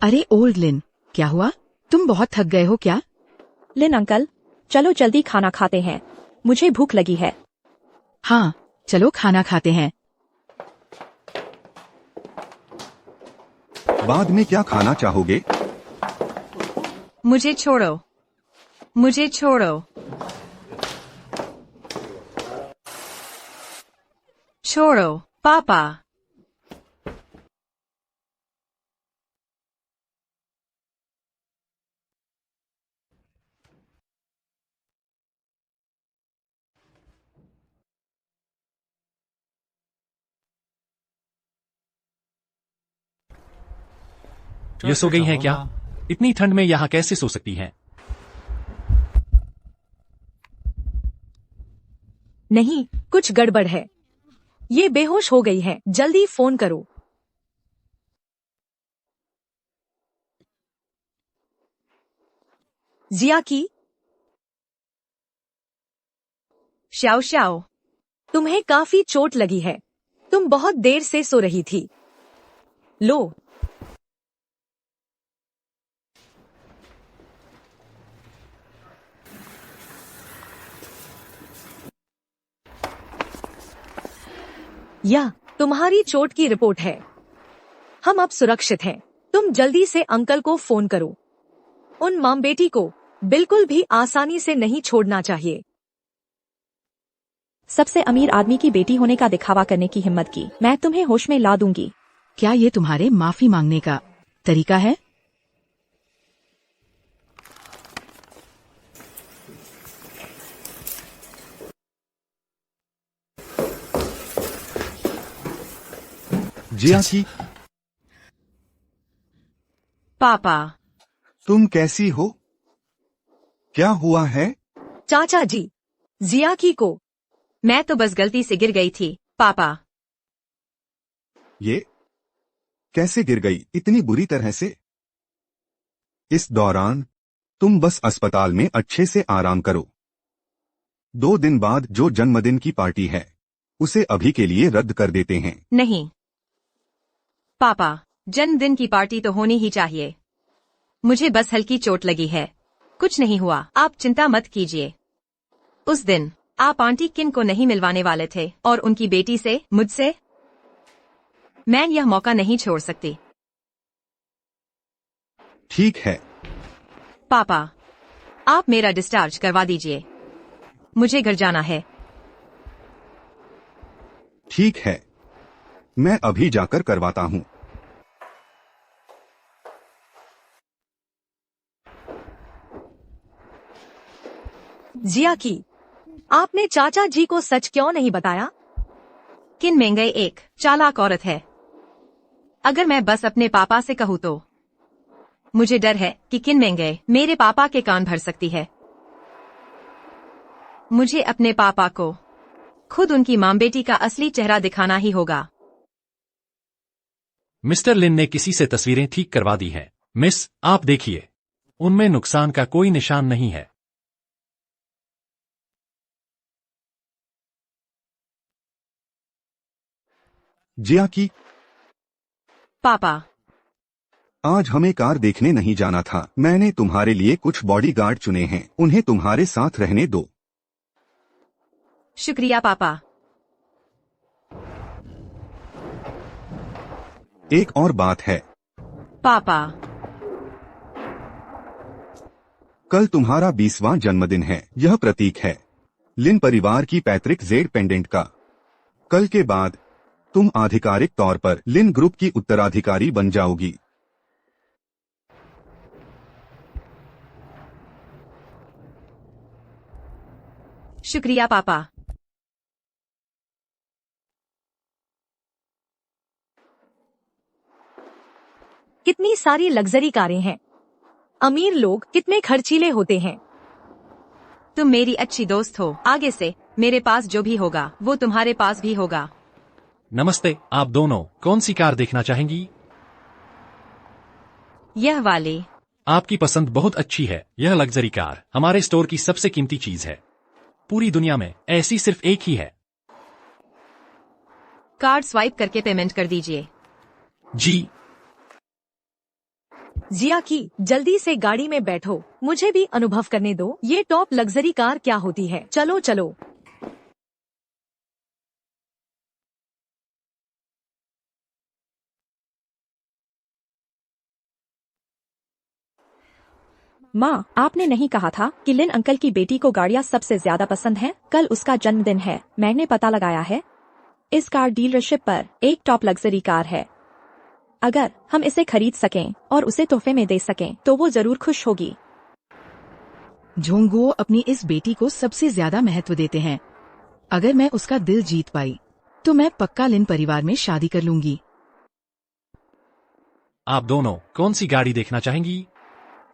अरे ओल्ड लिन, क्या हुआ? तुम बहुत थक गए हो क्या? लिन अंकल, चलो जल्दी खाना खाते हैं, मुझे भूख लगी है। हाँ, चलो खाना खाते हैं। बाद में क्या खाना चाहोगे? मुझे छोड़ो, मुझे छोड़ो, छोड़ो पापा। ये सो गई हैं क्या? इतनी ठंड में यहाँ कैसे सो सकती हैं? नहीं, कुछ गड़बड़ है। ये बेहोश हो गई है, जल्दी फोन करो। जियाकी, शाओ शाओ, तुम्हें काफी चोट लगी है। तुम बहुत देर से सो रही थी। लो। यह तुम्हारी चोट की रिपोर्ट है। हम अब सुरक्षित हैं। तुम जल्दी से अंकल को फोन करो। उन मां बेटी को बिल्कुल भी आसानी से नहीं छोड़ना चाहिए। सबसे अमीर आदमी की बेटी होने का दिखावा करने की हिम्मत की, मैं तुम्हें होश में ला दूंगी। क्या ये तुम्हारे माफी मांगने का तरीका है? जियाकी, पापा, तुम कैसी हो? क्या हुआ है? चाचा जी, जियाकी को। मैं तो बस गलती से गिर गई थी, पापा। ये कैसे गिर गई इतनी बुरी तरह से? इस दौरान तुम बस अस्पताल में अच्छे से आराम करो। 2 दिन बाद जो जन्मदिन की पार्टी है उसे अभी के लिए रद्द कर देते हैं। नहीं पापा, जन्मदिन की पार्टी तो होनी ही चाहिए। मुझे बस हल्की चोट लगी है, कुछ नहीं हुआ, आप चिंता मत कीजिए। उस दिन आप आंटी किन को नहीं मिलवाने वाले थे और उनकी बेटी से, मुझसे। मैं यह मौका नहीं छोड़ सकती। ठीक है पापा, आप मेरा डिस्चार्ज करवा दीजिए, मुझे घर जाना है। ठीक है, मैं अभी जाकर करवाता हूँ। जियाकी, आपने चाचा जी को सच क्यों नहीं बताया? किन मेंगई एक चालाक औरत है। अगर मैं बस अपने पापा से कहूँ तो मुझे डर है कि किन मेंगई मेरे पापा के कान भर सकती है। मुझे अपने पापा को खुद उनकी मां बेटी का असली चेहरा दिखाना ही होगा। मिस्टर लिन ने किसी से तस्वीरें ठीक करवा दी हैं। मिस, आप देखिए, उनमें नुकसान का कोई निशान नहीं है। जियाकी, पापा, आज हमें कार देखने नहीं जाना था। मैंने तुम्हारे लिए कुछ बॉडीगार्ड चुने हैं, उन्हें तुम्हारे साथ रहने दो। शुक्रिया पापा। एक और बात है, पापा, कल तुम्हारा 20वां जन्मदिन है। यह प्रतीक है लिन परिवार की पैतृक जेड पेंडेंट का। कल के बाद तुम आधिकारिक तौर पर लिन ग्रुप की उत्तराधिकारी बन जाओगी। शुक्रिया पापा। कितनी सारी लग्जरी कारें हैं। अमीर लोग कितने खर्चीले होते हैं। तुम मेरी अच्छी दोस्त हो। आगे से मेरे पास जो भी होगा वो तुम्हारे पास भी होगा। नमस्ते, आप दोनों कौन सी कार देखना चाहेंगी? यह वाली। आपकी पसंद बहुत अच्छी है। यह लग्जरी कार हमारे स्टोर की सबसे कीमती चीज है। पूरी दुनिया में ऐसी सिर्फ एक ही है। कार्ड स्वाइप करके पेमेंट कर दीजिए। जी। जिया की जल्दी से गाड़ी में बैठो, मुझे भी अनुभव करने दो ये टॉप लग्जरी कार क्या होती है। चलो चलो। माँ, आपने नहीं कहा था कि लिन अंकल की बेटी को गाड़ियाँ सबसे ज्यादा पसंद हैं? कल उसका जन्मदिन है। मैंने पता लगाया है। इस कार डीलरशिप पर एक टॉप लग्जरी कार है। अगर हम इसे खरीद सकें और उसे तोहफे में दे सकें तो वो जरूर खुश होगी। झोंगुओ अपनी इस बेटी को सबसे ज्यादा महत्व देते हैं। अगर मैं उसका दिल जीत पाई तो मैं पक्का लिन परिवार में शादी कर लूंगी। आप दोनों कौन सी गाड़ी देखना चाहेंगी?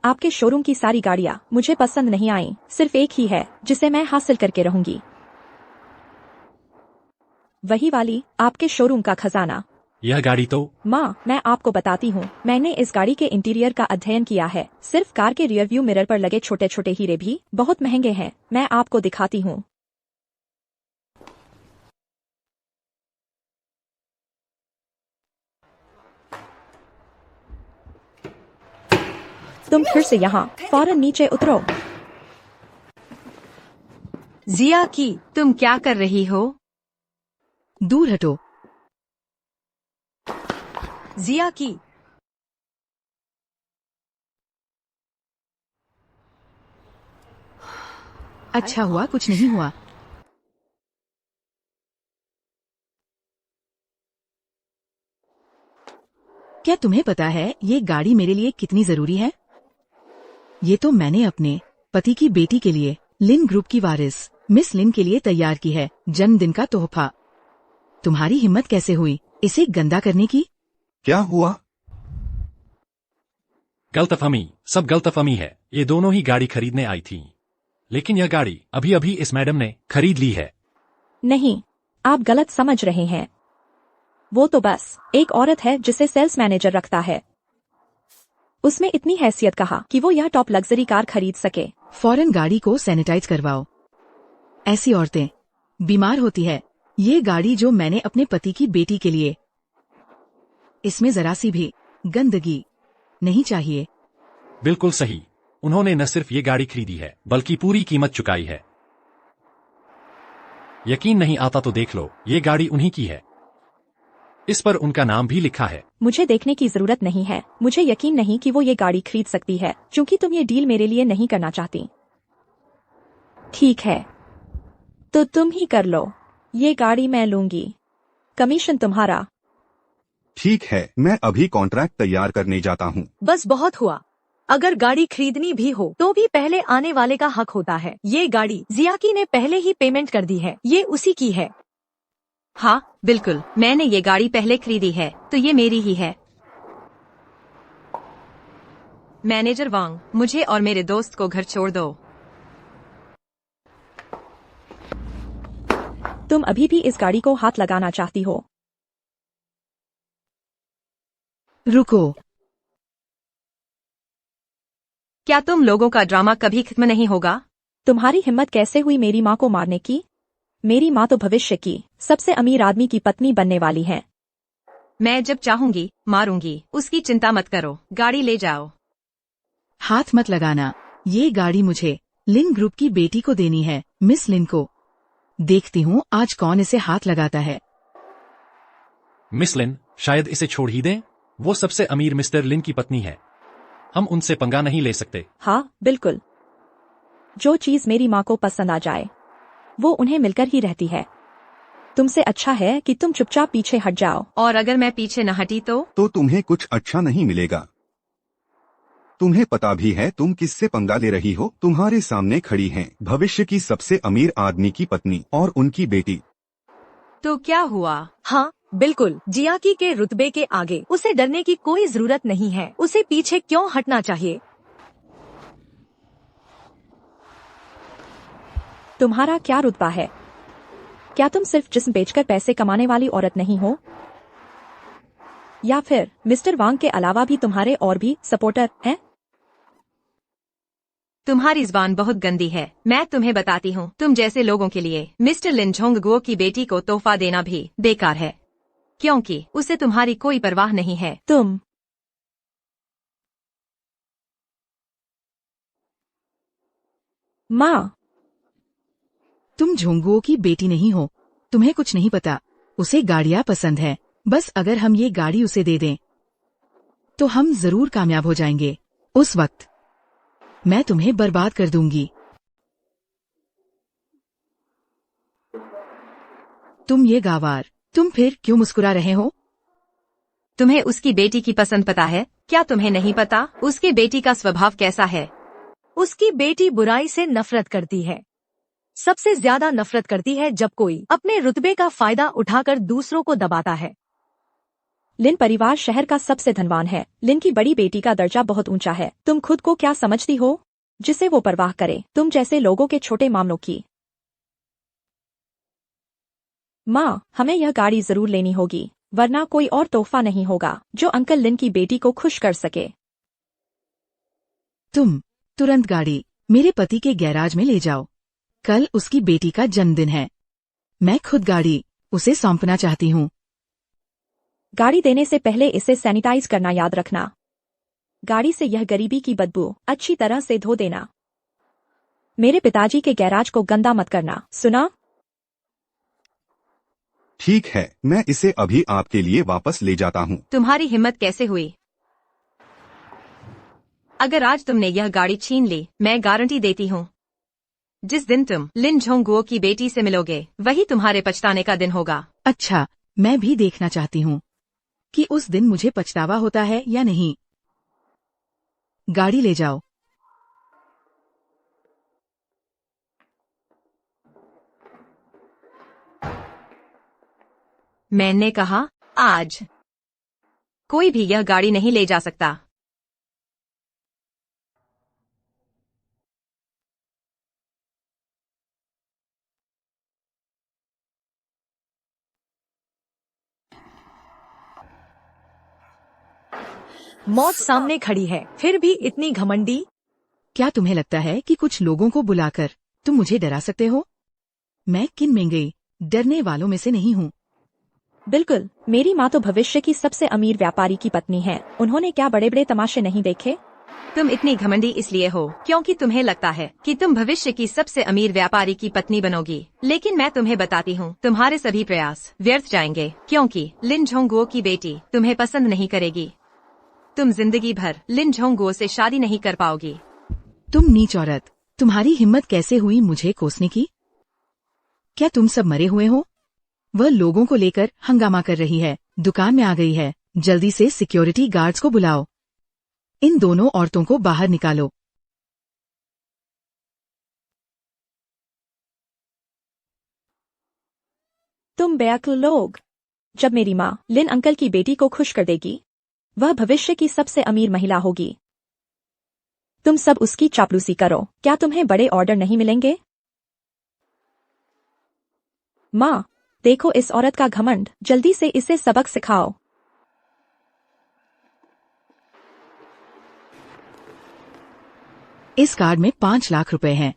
आपके शोरूम की सारी गाड़ियाँ मुझे पसंद नहीं आई। सिर्फ एक ही है जिसे मैं हासिल करके रहूंगी। वही वाली, आपके शोरूम का खजाना। यह गाड़ी तो माँ, मैं आपको बताती हूँ, मैंने इस गाड़ी के इंटीरियर का अध्ययन किया है। सिर्फ कार के रियर व्यू मिरर पर लगे छोटे छोटे हीरे भी बहुत महंगे हैं। मैं आपको दिखाती हूँ। तुम फिर से यहाँ, फौरन नीचे उतरो। जिया की, तुम क्या कर रही हो? दूर हटो। जिया की, अच्छा हुआ कुछ नहीं हुआ। क्या तुम्हें पता है ये गाड़ी मेरे लिए कितनी जरूरी है? ये तो मैंने अपने पति की बेटी के लिए, लिन ग्रुप की वारिस मिस लिन के लिए तैयार की है। जन्मदिन का तोहफा। तुम्हारी हिम्मत कैसे हुई इसे गंदा करने की? क्या हुआ? गलतफहमी, सब गलतफहमी है। ये दोनों ही गाड़ी खरीदने आई थी, लेकिन यह गाड़ी अभी अभी इस मैडम ने खरीद ली है। नहीं, आप गलत समझ रहे हैं। वो तो बस एक औरत है जिसे सेल्स मैनेजर रखता है। उसमें इतनी हैसियत कहा कि वो यह टॉप लग्जरी कार खरीद सके। फौरन गाड़ी को सैनिटाइज करवाओ। ऐसी औरतें बीमार होती है। ये गाड़ी जो मैंने अपने पति की बेटी के लिए, इसमें जरा सी भी गंदगी नहीं चाहिए। बिल्कुल सही। उन्होंने न सिर्फ ये गाड़ी खरीदी है बल्कि पूरी कीमत चुकाई है। यकीन नहीं आता तो देख लो, ये गाड़ी उन्हीं की है। इस पर उनका नाम भी लिखा है। मुझे देखने की जरूरत नहीं है। मुझे यकीन नहीं कि वो ये गाड़ी खरीद सकती है, क्योंकि तुम ये डील मेरे लिए नहीं करना चाहती। ठीक है, तो तुम ही कर लो। ये गाड़ी मैं लूंगी। कमीशन तुम्हारा। ठीक है, मैं अभी कॉन्ट्रैक्ट तैयार करने जाता हूँ। बस बहुत हुआ। अगर गाड़ी खरीदनी भी हो तो भी पहले आने वाले का हक होता है। ये गाड़ी जियाकी ने पहले ही पेमेंट कर दी है। ये उसी की है। हाँ बिल्कुल, मैंने ये गाड़ी पहले खरीदी है तो ये मेरी ही है। मैनेजर वांग, मुझे और मेरे दोस्त को घर छोड़ दो। तुम अभी भी इस गाड़ी को हाथ लगाना चाहती हो? रुको। क्या तुम लोगों का ड्रामा कभी खत्म नहीं होगा? तुम्हारी हिम्मत कैसे हुई मेरी माँ को मारने की? मेरी माँ तो भविष्य की सबसे अमीर आदमी की पत्नी बनने वाली है। मैं जब चाहूंगी मारूंगी, उसकी चिंता मत करो। गाड़ी ले जाओ। हाथ मत लगाना। ये गाड़ी मुझे लिन ग्रुप की बेटी को देनी है, मिस लिन को। देखती हूँ आज कौन इसे हाथ लगाता है। मिस लिन, शायद इसे छोड़ ही दें। वो सबसे अमीर मिस्टर लिन की पत्नी है। हम उनसे पंगा नहीं ले सकते। हाँ बिल्कुल। जो चीज मेरी माँ को पसंद आ जाए वो उन्हें मिलकर ही रहती है। तुमसे अच्छा है कि तुम चुपचाप पीछे हट जाओ। और अगर मैं पीछे न हटी तो तुम्हें कुछ अच्छा नहीं मिलेगा। तुम्हें पता भी है तुम किससे पंगा ले रही हो? तुम्हारे सामने खड़ी हैं भविष्य की सबसे अमीर आदमी की पत्नी और उनकी बेटी। तो क्या हुआ? हाँ बिल्कुल, जियाकी के रुतबे के आगे उसे डरने की कोई जरूरत नहीं है। उसे पीछे क्यों हटना चाहिए? तुम्हारा क्या रुतबा है? क्या तुम सिर्फ जिस्म बेचकर पैसे कमाने वाली औरत नहीं हो? या फिर मिस्टर वांग के अलावा भी तुम्हारे और भी सपोर्टर हैं? तुम्हारी ज़बान बहुत गंदी है। मैं तुम्हें बताती हूँ, तुम जैसे लोगों के लिए मिस्टर लिन झोंगगुओ की बेटी को तोहफा देना भी बेकार है, क्योंकि उसे तुम्हारी कोई परवाह नहीं है। तुम माँ, तुम झोंगुओ की बेटी नहीं हो, तुम्हें कुछ नहीं पता। उसे गाड़ियाँ पसंद है। बस अगर हम ये गाड़ी उसे दे दें तो हम जरूर कामयाब हो जाएंगे। उस वक्त मैं तुम्हें बर्बाद कर दूंगी। तुम ये गावार, तुम फिर क्यों मुस्कुरा रहे हो? तुम्हें उसकी बेटी की पसंद पता है? क्या तुम्हें नहीं पता उसकी बेटी का स्वभाव कैसा है? उसकी बेटी बुराई से नफरत करती है। सबसे ज्यादा नफरत करती है जब कोई अपने रुतबे का फायदा उठाकर दूसरों को दबाता है। लिन परिवार शहर का सबसे धनवान है। लिन की बड़ी बेटी का दर्जा बहुत ऊंचा है। तुम खुद को क्या समझती हो जिसे वो परवाह करे तुम जैसे लोगों के छोटे मामलों की? माँ, हमें यह गाड़ी जरूर लेनी होगी, वरना कोई और तोहफा नहीं होगा जो अंकल लिन की बेटी को खुश कर सके। तुम तुरंत गाड़ी मेरे पति के गैराज में ले जाओ। कल उसकी बेटी का जन्मदिन है। मैं खुद गाड़ी उसे सौंपना चाहती हूँ। गाड़ी देने से पहले इसे सैनिटाइज करना याद रखना। गाड़ी से यह गरीबी की बदबू अच्छी तरह से धो देना। मेरे पिताजी के गैराज को गंदा मत करना, सुना? ठीक है, मैं इसे अभी आपके लिए वापस ले जाता हूँ। तुम्हारी हिम्मत कैसे हुई? अगर आज तुमने यह गाड़ी छीन ली, मैं गारंटी देती हूँ जिस दिन तुम लिन झोंगगुओ की बेटी से मिलोगे वही तुम्हारे पछताने का दिन होगा। अच्छा, मैं भी देखना चाहती हूँ कि उस दिन मुझे पछतावा होता है या नहीं। गाड़ी ले जाओ। मैंने कहा आज कोई भी यह गाड़ी नहीं ले जा सकता। मौत सामने खड़ी है, फिर भी इतनी घमंडी। क्या तुम्हें लगता है कि कुछ लोगों को बुलाकर तुम मुझे डरा सकते हो? मैं किन महंगे डरने वालों में से नहीं हूँ। बिल्कुल, मेरी माँ तो भविष्य की सबसे अमीर व्यापारी की पत्नी है। उन्होंने क्या बड़े बड़े तमाशे नहीं देखे? तुम इतनी घमंडी इसलिए हो क्योंकि तुम्हें लगता है कि तुम भविष्य की सबसे अमीर व्यापारी की पत्नी बनोगी, लेकिन मैं तुम्हें बताती हूँ तुम्हारे सभी प्रयास व्यर्थ जाएंगे, क्योंकि लिन झोंगगुओ की बेटी तुम्हें पसंद नहीं करेगी। तुम जिंदगी भर लिन झोंगगुओ से शादी नहीं कर पाओगी। तुम नीच औरत, तुम्हारी हिम्मत कैसे हुई मुझे कोसने की? क्या तुम सब मरे हुए हो? वह लोगों को लेकर हंगामा कर रही है, दुकान में आ गई है। जल्दी से सिक्योरिटी गार्ड्स को बुलाओ। इन दोनों औरतों को बाहर निकालो। तुम बेअक्ल लोग। जब मेरी माँ लिन अंकल की बेटी को खुश कर देगी, वह भविष्य की सबसे अमीर महिला होगी। तुम सब उसकी चापलूसी करो। क्या तुम्हें बड़े ऑर्डर नहीं मिलेंगे? माँ, देखो इस औरत का घमंड, जल्दी से इसे सबक सिखाओ। इस कार्ड में 5 लाख रुपए हैं।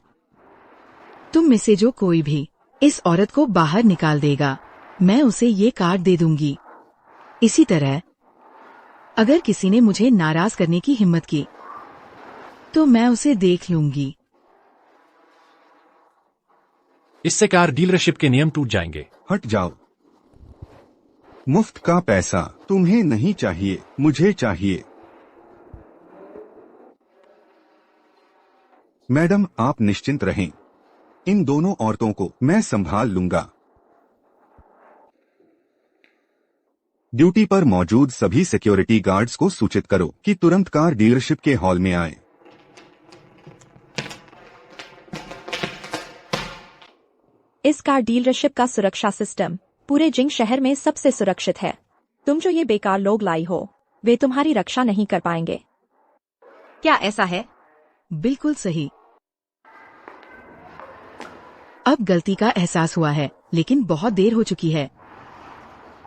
तुम में से जो कोई भी इस औरत को बाहर निकाल देगा, मैं उसे ये कार्ड दे दूंगी। इसी तरह अगर किसी ने मुझे नाराज करने की हिम्मत की तो मैं उसे देख लूंगी। इससे कार डीलरशिप के नियम टूट जाएंगे। हट जाओ। मुफ्त का पैसा तुम्हें नहीं चाहिए, मुझे चाहिए। मैडम, आप निश्चिंत रहें। इन दोनों औरतों को मैं संभाल लूंगा। ड्यूटी पर मौजूद सभी सिक्योरिटी गार्ड्स को सूचित करो कि तुरंत कार डीलरशिप के हॉल में आए। इस कार डीलरशिप का सुरक्षा सिस्टम पूरे जिंग शहर में सबसे सुरक्षित है। तुम जो ये बेकार लोग लाई हो, वे तुम्हारी रक्षा नहीं कर पाएंगे। क्या ऐसा है? बिल्कुल सही। अब गलती का एहसास हुआ है, लेकिन बहुत देर हो चुकी है।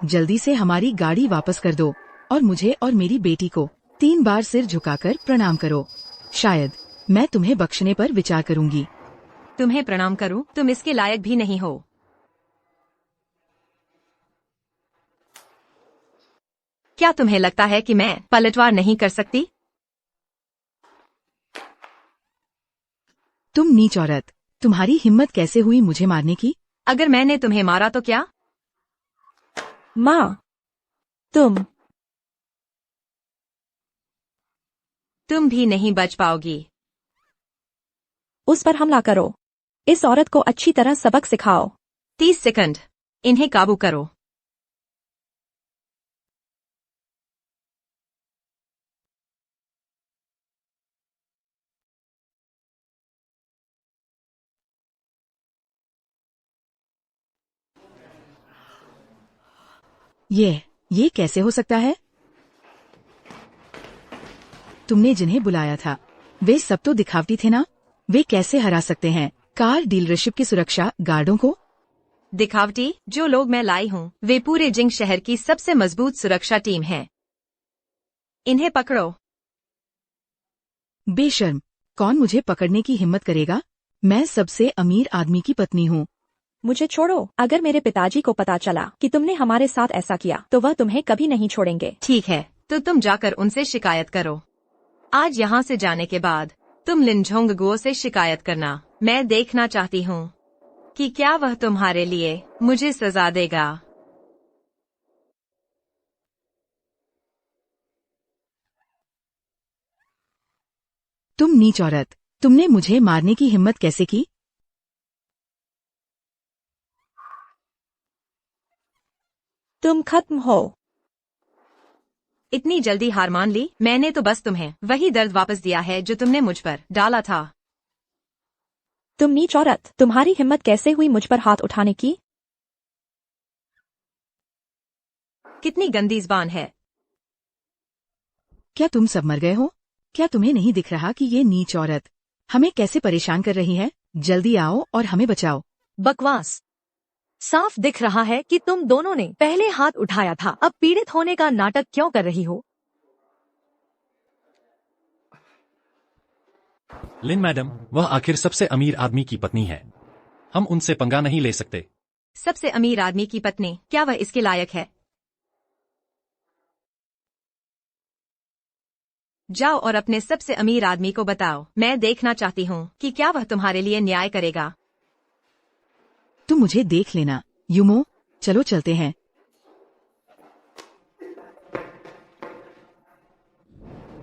जल्दी से हमारी गाड़ी वापस कर दो और मुझे और मेरी बेटी को 3 बार सिर झुकाकर प्रणाम करो। शायद मैं तुम्हें बख्शने पर विचार करूंगी। तुम्हें प्रणाम करूं? तुम इसके लायक भी नहीं हो। क्या तुम्हें लगता है कि मैं पलटवार नहीं कर सकती? तुम नीच औरत, तुम्हारी हिम्मत कैसे हुई मुझे मारने की? अगर मैंने तुम्हें मारा तो क्या? माँ, तुम भी नहीं बच पाओगी। उस पर हमला करो। इस औरत को अच्छी तरह सबक सिखाओ। 30 सेकंड। इन्हें काबू करो। ये कैसे हो सकता है? तुमने जिन्हें बुलाया था वे सब तो दिखावटी थे ना? वे कैसे हरा सकते हैं कार डीलरशिप की सुरक्षा गार्डों को? दिखावटी? जो लोग मैं लाई हूँ वे पूरे जिंग शहर की सबसे मजबूत सुरक्षा टीम है। इन्हें पकड़ो। बेशर्म, कौन मुझे पकड़ने की हिम्मत करेगा? मैं सबसे अमीर आदमी की पत्नी हूँ। मुझे छोड़ो। अगर मेरे पिताजी को पता चला कि तुमने हमारे साथ ऐसा किया तो वह तुम्हें कभी नहीं छोड़ेंगे। ठीक है, तो तुम जाकर उनसे शिकायत करो। आज यहाँ से जाने के बाद तुम लिन झोंगगुओ से शिकायत करना। मैं देखना चाहती हूँ कि क्या वह तुम्हारे लिए मुझे सजा देगा। तुम नीच औरत, तुमने मुझे मारने की हिम्मत कैसे की? तुम खत्म हो। इतनी जल्दी हार मान ली? मैंने तो बस तुम्हें वही दर्द वापस दिया है जो तुमने मुझ पर डाला था। तुम नीच औरत, तुम्हारी हिम्मत कैसे हुई मुझ पर हाथ उठाने की? कितनी गंदी ज़बान है। क्या तुम सब मर गए हो? क्या तुम्हें नहीं दिख रहा कि ये नीच औरत हमें कैसे परेशान कर रही है? जल्दी आओ और हमें बचाओ। बकवास। साफ दिख रहा है कि तुम दोनों ने पहले हाथ उठाया था। अब पीड़ित होने का नाटक क्यों कर रही हो? लिन मैडम, वह आखिर सबसे अमीर आदमी की पत्नी है। हम उनसे पंगा नहीं ले सकते। सबसे अमीर आदमी की पत्नी? क्या वह इसके लायक है? जाओ और अपने सबसे अमीर आदमी को बताओ। मैं देखना चाहती हूँ कि क्या वह तुम्हारे लिए न्याय करेगा। तुम मुझे देख लेना। युमो, चलो चलते हैं।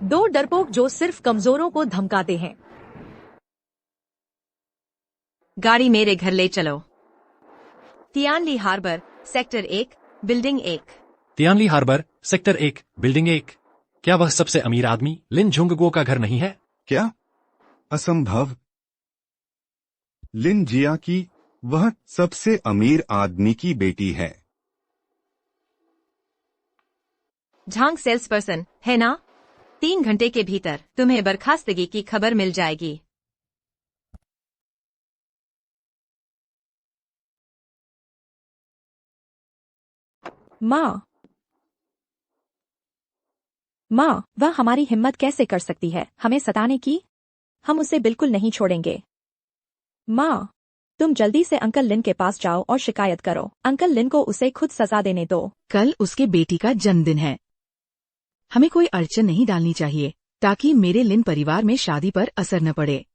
दो डरपोक जो सिर्फ कमजोरों को धमकाते हैं। गाड़ी मेरे घर ले चलो। Tianli harbour, sector 1, building 1। Tianli harbour, sector 1, building 1। क्या वह सबसे अमीर आदमी लिन झुंगगुओ का घर नहीं है? क्या? असंभव। लिन जिया की वह सबसे अमीर आदमी की बेटी है। झांग सेल्स पर्सन है ना? 3 घंटे के भीतर तुम्हें बर्खास्तगी की खबर मिल जाएगी। माँ, वह हमारी हिम्मत कैसे कर सकती है हमें सताने की? हम उसे बिल्कुल नहीं छोड़ेंगे। माँ, तुम जल्दी से अंकल लिन के पास जाओ और शिकायत करो। अंकल लिन को उसे खुद सजा देने दो। कल उसके बेटी का जन्मदिन है। हमें कोई अड़चन नहीं डालनी चाहिए ताकि मेरे लिन परिवार में शादी पर असर न पड़े।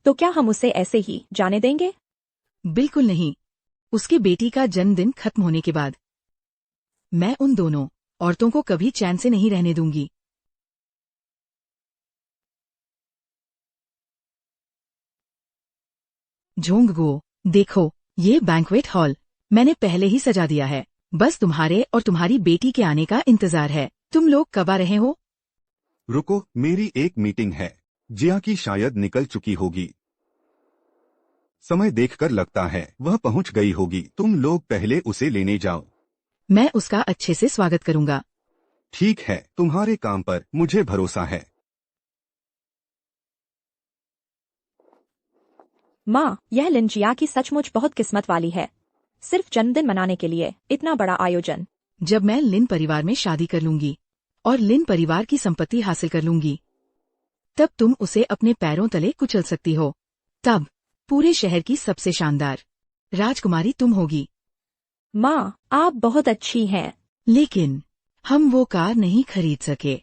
तो क्या हम उसे ऐसे ही जाने देंगे? बिल्कुल नहीं। उसके बेटी का जन्मदिन खत्म होने के बाद मैं उन दोनों औरतों को कभी चैन से नहीं रहने दूंगी। झोंगगुओ, देखो, ये बैंक्वेट हॉल मैंने पहले ही सजा दिया है। बस तुम्हारे और तुम्हारी बेटी के आने का इंतजार है। तुम लोग कब आ रहे हो? रुको, मेरी एक मीटिंग है। जिया की शायद निकल चुकी होगी। समय देखकर लगता है वह पहुंच गई होगी। तुम लोग पहले उसे लेने जाओ। मैं उसका अच्छे से स्वागत करूंगा। ठीक है, तुम्हारे काम पर मुझे भरोसा है। माँ, यह लिन जिया की सचमुच बहुत किस्मत वाली है। सिर्फ जन्मदिन मनाने के लिए इतना बड़ा आयोजन। जब मैं लिन परिवार में शादी कर लूंगी और लिन परिवार की संपत्ति हासिल कर लूंगी तब तुम उसे अपने पैरों तले कुचल सकती हो। तब पूरे शहर की सबसे शानदार राजकुमारी तुम होगी। माँ, आप बहुत अच्छी हैं। लेकिन हम वो कार नहीं खरीद सके।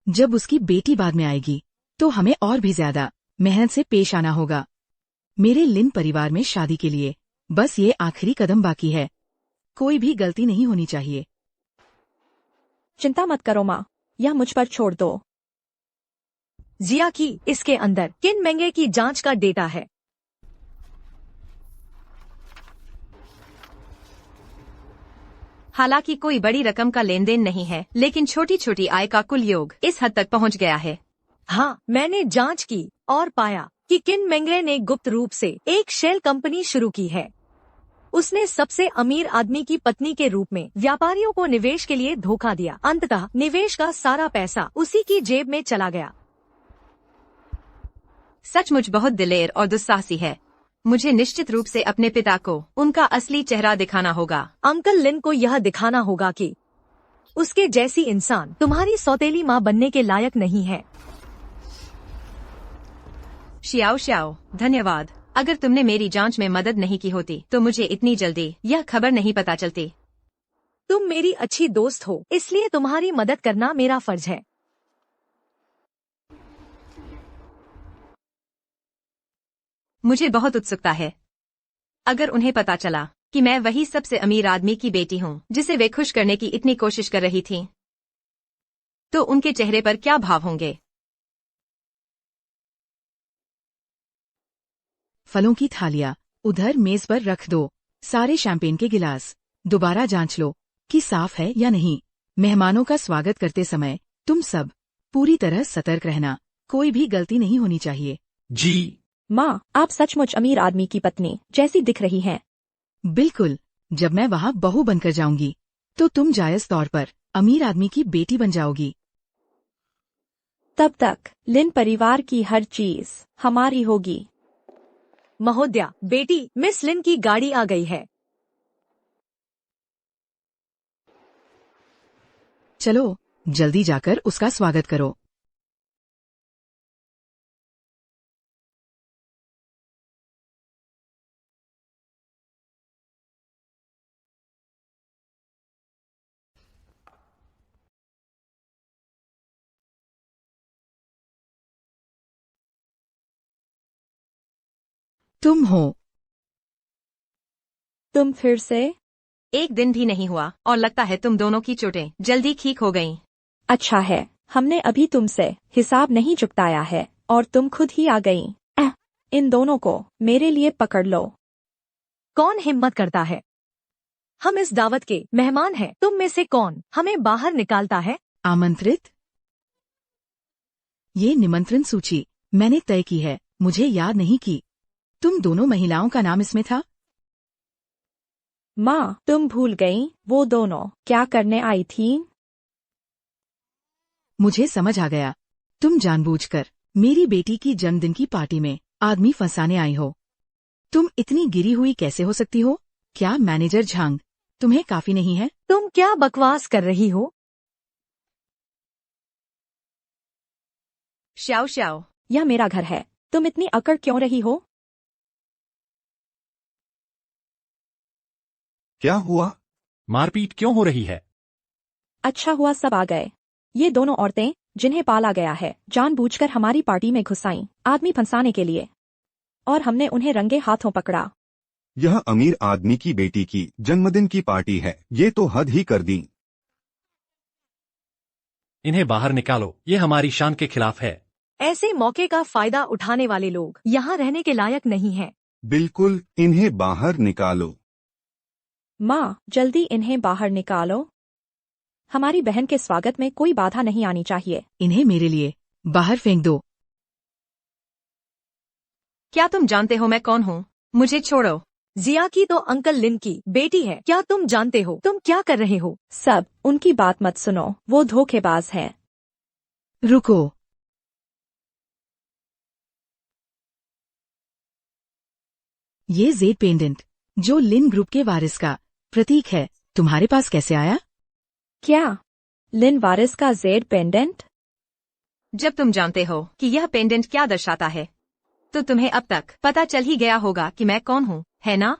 जब उसकी बेटी बाद में आएगी तो हमें और भी ज्यादा मेहनत से पेश आना होगा। मेरे लिन परिवार में शादी के लिए बस ये आखिरी कदम बाकी है। कोई भी गलती नहीं होनी चाहिए। चिंता मत करो माँ, यह मुझ पर छोड़ दो। जिया की इसके अंदर किन महंगे की जांच का डेटा है। हालांकि कोई बड़ी रकम का लेन देन नहीं है, लेकिन छोटी छोटी आय का कुल योग इस हद तक पहुंच गया है। हाँ, मैंने जांच की और पाया कि किन मेंगे ने गुप्त रूप से एक शेल कंपनी शुरू की है। उसने सबसे अमीर आदमी की पत्नी के रूप में व्यापारियों को निवेश के लिए धोखा दिया। अंततः निवेश का सारा पैसा उसी की जेब में चला गया। सचमुच बहुत दिलेर और दुस्साहसी है। मुझे निश्चित रूप से अपने पिता को उनका असली चेहरा दिखाना होगा। अंकल लिन को यह दिखाना होगा कि उसके जैसी इंसान तुम्हारी सौतेली माँ बनने के लायक नहीं है। श्याओ श्याओ, धन्यवाद। अगर तुमने मेरी जांच में मदद नहीं की होती तो मुझे इतनी जल्दी यह खबर नहीं पता चलती। तुम मेरी अच्छी दोस्त हो, इसलिए तुम्हारी मदद करना मेरा फर्ज है। मुझे बहुत उत्सुकता है। अगर उन्हें पता चला कि मैं वही सबसे अमीर आदमी की बेटी हूँ जिसे वे खुश करने की इतनी कोशिश कर रही थीं, तो उनके चेहरे पर क्या भाव होंगे। फलों की थालियां उधर मेज पर रख दो। सारे शैंपेन के गिलास दोबारा जांच लो कि साफ है या नहीं। मेहमानों का स्वागत करते समय तुम सब पूरी तरह सतर्क रहना। कोई भी गलती नहीं होनी चाहिए। जी। माँ, आप सचमुच अमीर आदमी की पत्नी जैसी दिख रही हैं। बिल्कुल। जब मैं वहाँ बहू बनकर जाऊंगी तो तुम जायज तौर पर अमीर आदमी की बेटी बन जाओगी। तब तक लिन परिवार की हर चीज हमारी होगी। महोदया, बेटी मिस लिन की गाड़ी आ गई है। चलो जल्दी जाकर उसका स्वागत करो। तुम हो। तुम फिर से? एक दिन भी नहीं हुआ और लगता है तुम दोनों की चोटें जल्दी ठीक हो गईं। अच्छा है, हमने अभी तुमसे हिसाब नहीं चुकाया है और तुम खुद ही आ गई। इन दोनों को मेरे लिए पकड़ लो। कौन हिम्मत करता है? हम इस दावत के मेहमान हैं। तुम में से कौन हमें बाहर निकालता है? आमंत्रित? ये निमंत्रण सूची मैंने तय की है। मुझे याद नहीं की तुम दोनों महिलाओं का नाम इसमें था। माँ, तुम भूल गई वो दोनों क्या करने आई थीं? मुझे समझ आ गया। तुम जानबूझकर मेरी बेटी की जन्मदिन की पार्टी में आदमी फंसाने आई हो। तुम इतनी गिरी हुई कैसे हो सकती हो? क्या मैनेजर झांग तुम्हें काफी नहीं है? तुम क्या बकवास कर रही हो? श्याओ श्याओ, यह मेरा घर है। तुम इतनी अकड़ क्यों रही हो? क्या हुआ? मारपीट क्यों हो रही है? अच्छा हुआ सब आ गए। ये दोनों औरतें जिन्हें पाला गया है जानबूझकर हमारी पार्टी में घुसाईं आदमी फंसाने के लिए, और हमने उन्हें रंगे हाथों पकड़ा। यह अमीर आदमी की बेटी की जन्मदिन की पार्टी है। ये तो हद ही कर दी। इन्हें बाहर निकालो, ये हमारी शान के खिलाफ है। ऐसे मौके का फायदा उठाने वाले लोग यहाँ रहने के लायक नहीं हैं। बिल्कुल, इन्हें बाहर निकालो। माँ, जल्दी इन्हें बाहर निकालो। हमारी बहन के स्वागत में कोई बाधा नहीं आनी चाहिए। इन्हें मेरे लिए बाहर फेंक दो। क्या तुम जानते हो मैं कौन हूँ? मुझे छोड़ो। जिया की तो अंकल लिन की बेटी है। क्या तुम जानते हो तुम क्या कर रहे हो? सब उनकी बात मत सुनो, वो धोखेबाज हैं। रुको। ये जेड पेंडेंट जो लिन ग्रुप के वारिस का प्रतीक है तुम्हारे पास कैसे आया? क्या लिन वारिस का जेड पेंडेंट? जब तुम जानते हो कि यह पेंडेंट क्या दर्शाता है, तो तुम्हें अब तक पता चल ही गया होगा कि मैं कौन हूँ, है ना?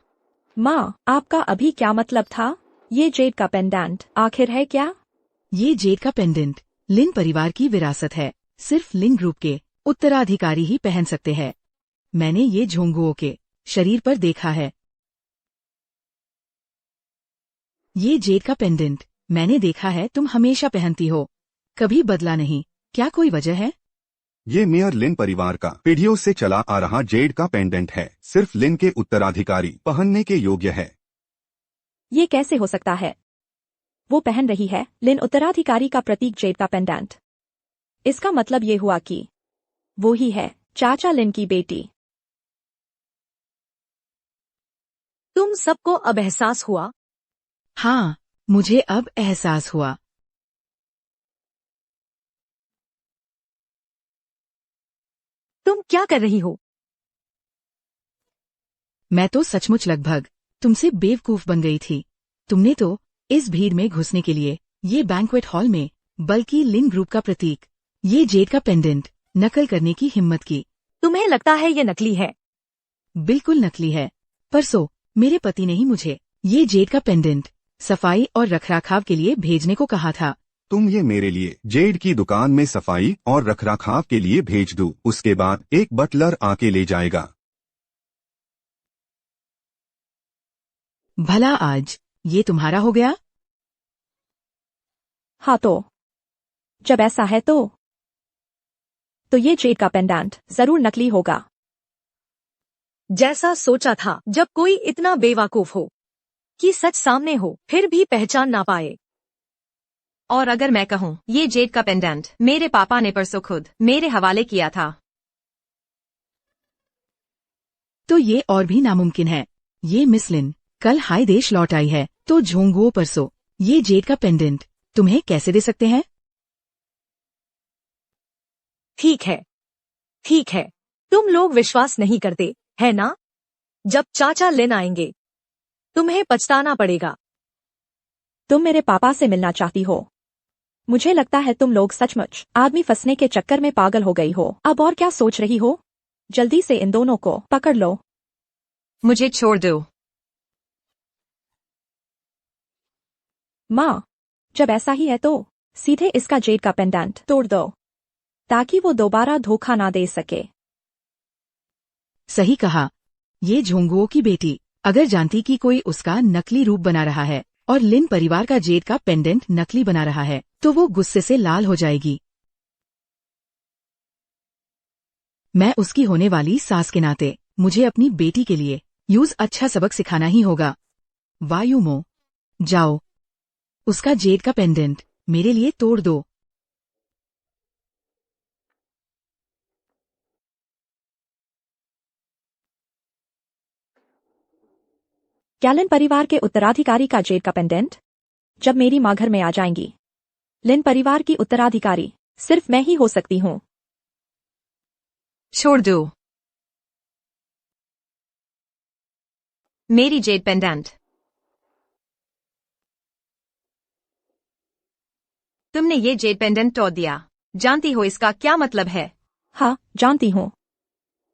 माँ, आपका अभी क्या मतलब था? ये जेड का पेंडेंट आखिर है क्या? ये जेड का पेंडेंट लिन परिवार की विरासत है। सिर्फ लिन ग्रुप के उत्तराधिकारी ही पहन सकते हैं। मैंने ये झोंगुओं के शरीर पर देखा है। ये जेड का पेंडेंट मैंने देखा है, तुम हमेशा पहनती हो, कभी बदला नहीं। क्या कोई वजह है? ये मेयर लिन परिवार का पीढ़ियों से चला आ रहा जेड का पेंडेंट है। सिर्फ लिन के उत्तराधिकारी पहनने के योग्य है। ये कैसे हो सकता है? वो पहन रही है लिन उत्तराधिकारी का प्रतीक जेड का पेंडेंट। इसका मतलब ये हुआ कि वो ही है चाचा लिन की बेटी। तुम सबको अब एहसास हुआ? हाँ, मुझे अब एहसास हुआ। तुम क्या कर रही हो? मैं तो सचमुच लगभग तुमसे बेवकूफ बन गई थी। तुमने तो इस भीड़ में घुसने के लिए ये बैंक्वेट हॉल में, बल्कि लिन ग्रुप का प्रतीक, ये जेड का पेंडेंट नकल करने की हिम्मत की। तुम्हें लगता है ये नकली है? बिल्कुल नकली है। परसों मेरे पति ने ही मुझे ये जेड का पेंडेंट सफाई और रखरखाव के लिए भेजने को कहा था। तुम ये मेरे लिए जेड की दुकान में सफाई और रखरखाव के लिए भेज दो, उसके बाद एक बटलर आके ले जाएगा। भला आज ये तुम्हारा हो गया? हाँ, तो जब ऐसा है तो ये जेड का पेंडेंट जरूर नकली होगा। जैसा सोचा था, जब कोई इतना बेवकूफ हो कि सच सामने हो फिर भी पहचान ना पाए। और अगर मैं कहूँ ये जेड का पेंडेंट मेरे पापा ने परसों खुद मेरे हवाले किया था, तो ये और भी नामुमकिन है। ये मिस लिन कल हाय देश लौट आई है, तो झोंगुओ परसों ये जेड का पेंडेंट तुम्हें कैसे दे सकते हैं? ठीक है, ठीक है, तुम लोग विश्वास नहीं करते, है ना? जब चाचा लिन आएंगे तुम्हें पछताना पड़ेगा। तुम मेरे पापा से मिलना चाहती हो? मुझे लगता है तुम लोग सचमुच आदमी फंसने के चक्कर में पागल हो गई हो। अब और क्या सोच रही हो? जल्दी से इन दोनों को पकड़ लो। मुझे छोड़ दो। माँ, जब ऐसा ही है तो सीधे इसका जेड का पेंडेंट तोड़ दो, ताकि वो दोबारा धोखा ना दे सके। सही कहा। ये झोंगुओं की बेटी अगर जानती कि कोई उसका नकली रूप बना रहा है और लिन परिवार का जेड का पेंडेंट नकली बना रहा है, तो वो गुस्से से लाल हो जाएगी। मैं उसकी होने वाली सास के नाते मुझे अपनी बेटी के लिए यूज अच्छा सबक सिखाना ही होगा। वायुमो, जाओ, उसका जेड का पेंडेंट मेरे लिए तोड़ दो। क्या लिन परिवार के उत्तराधिकारी का जेड का पेंडेंट? जब मेरी माँ घर में आ जाएंगी, लिन परिवार की उत्तराधिकारी सिर्फ मैं ही हो सकती हूँ। छोड़ दो मेरी जेड पेंडेंट। तुमने ये जेड पेंडेंट तोड़ दिया। जानती हो इसका क्या मतलब है? हाँ, जानती हूँ।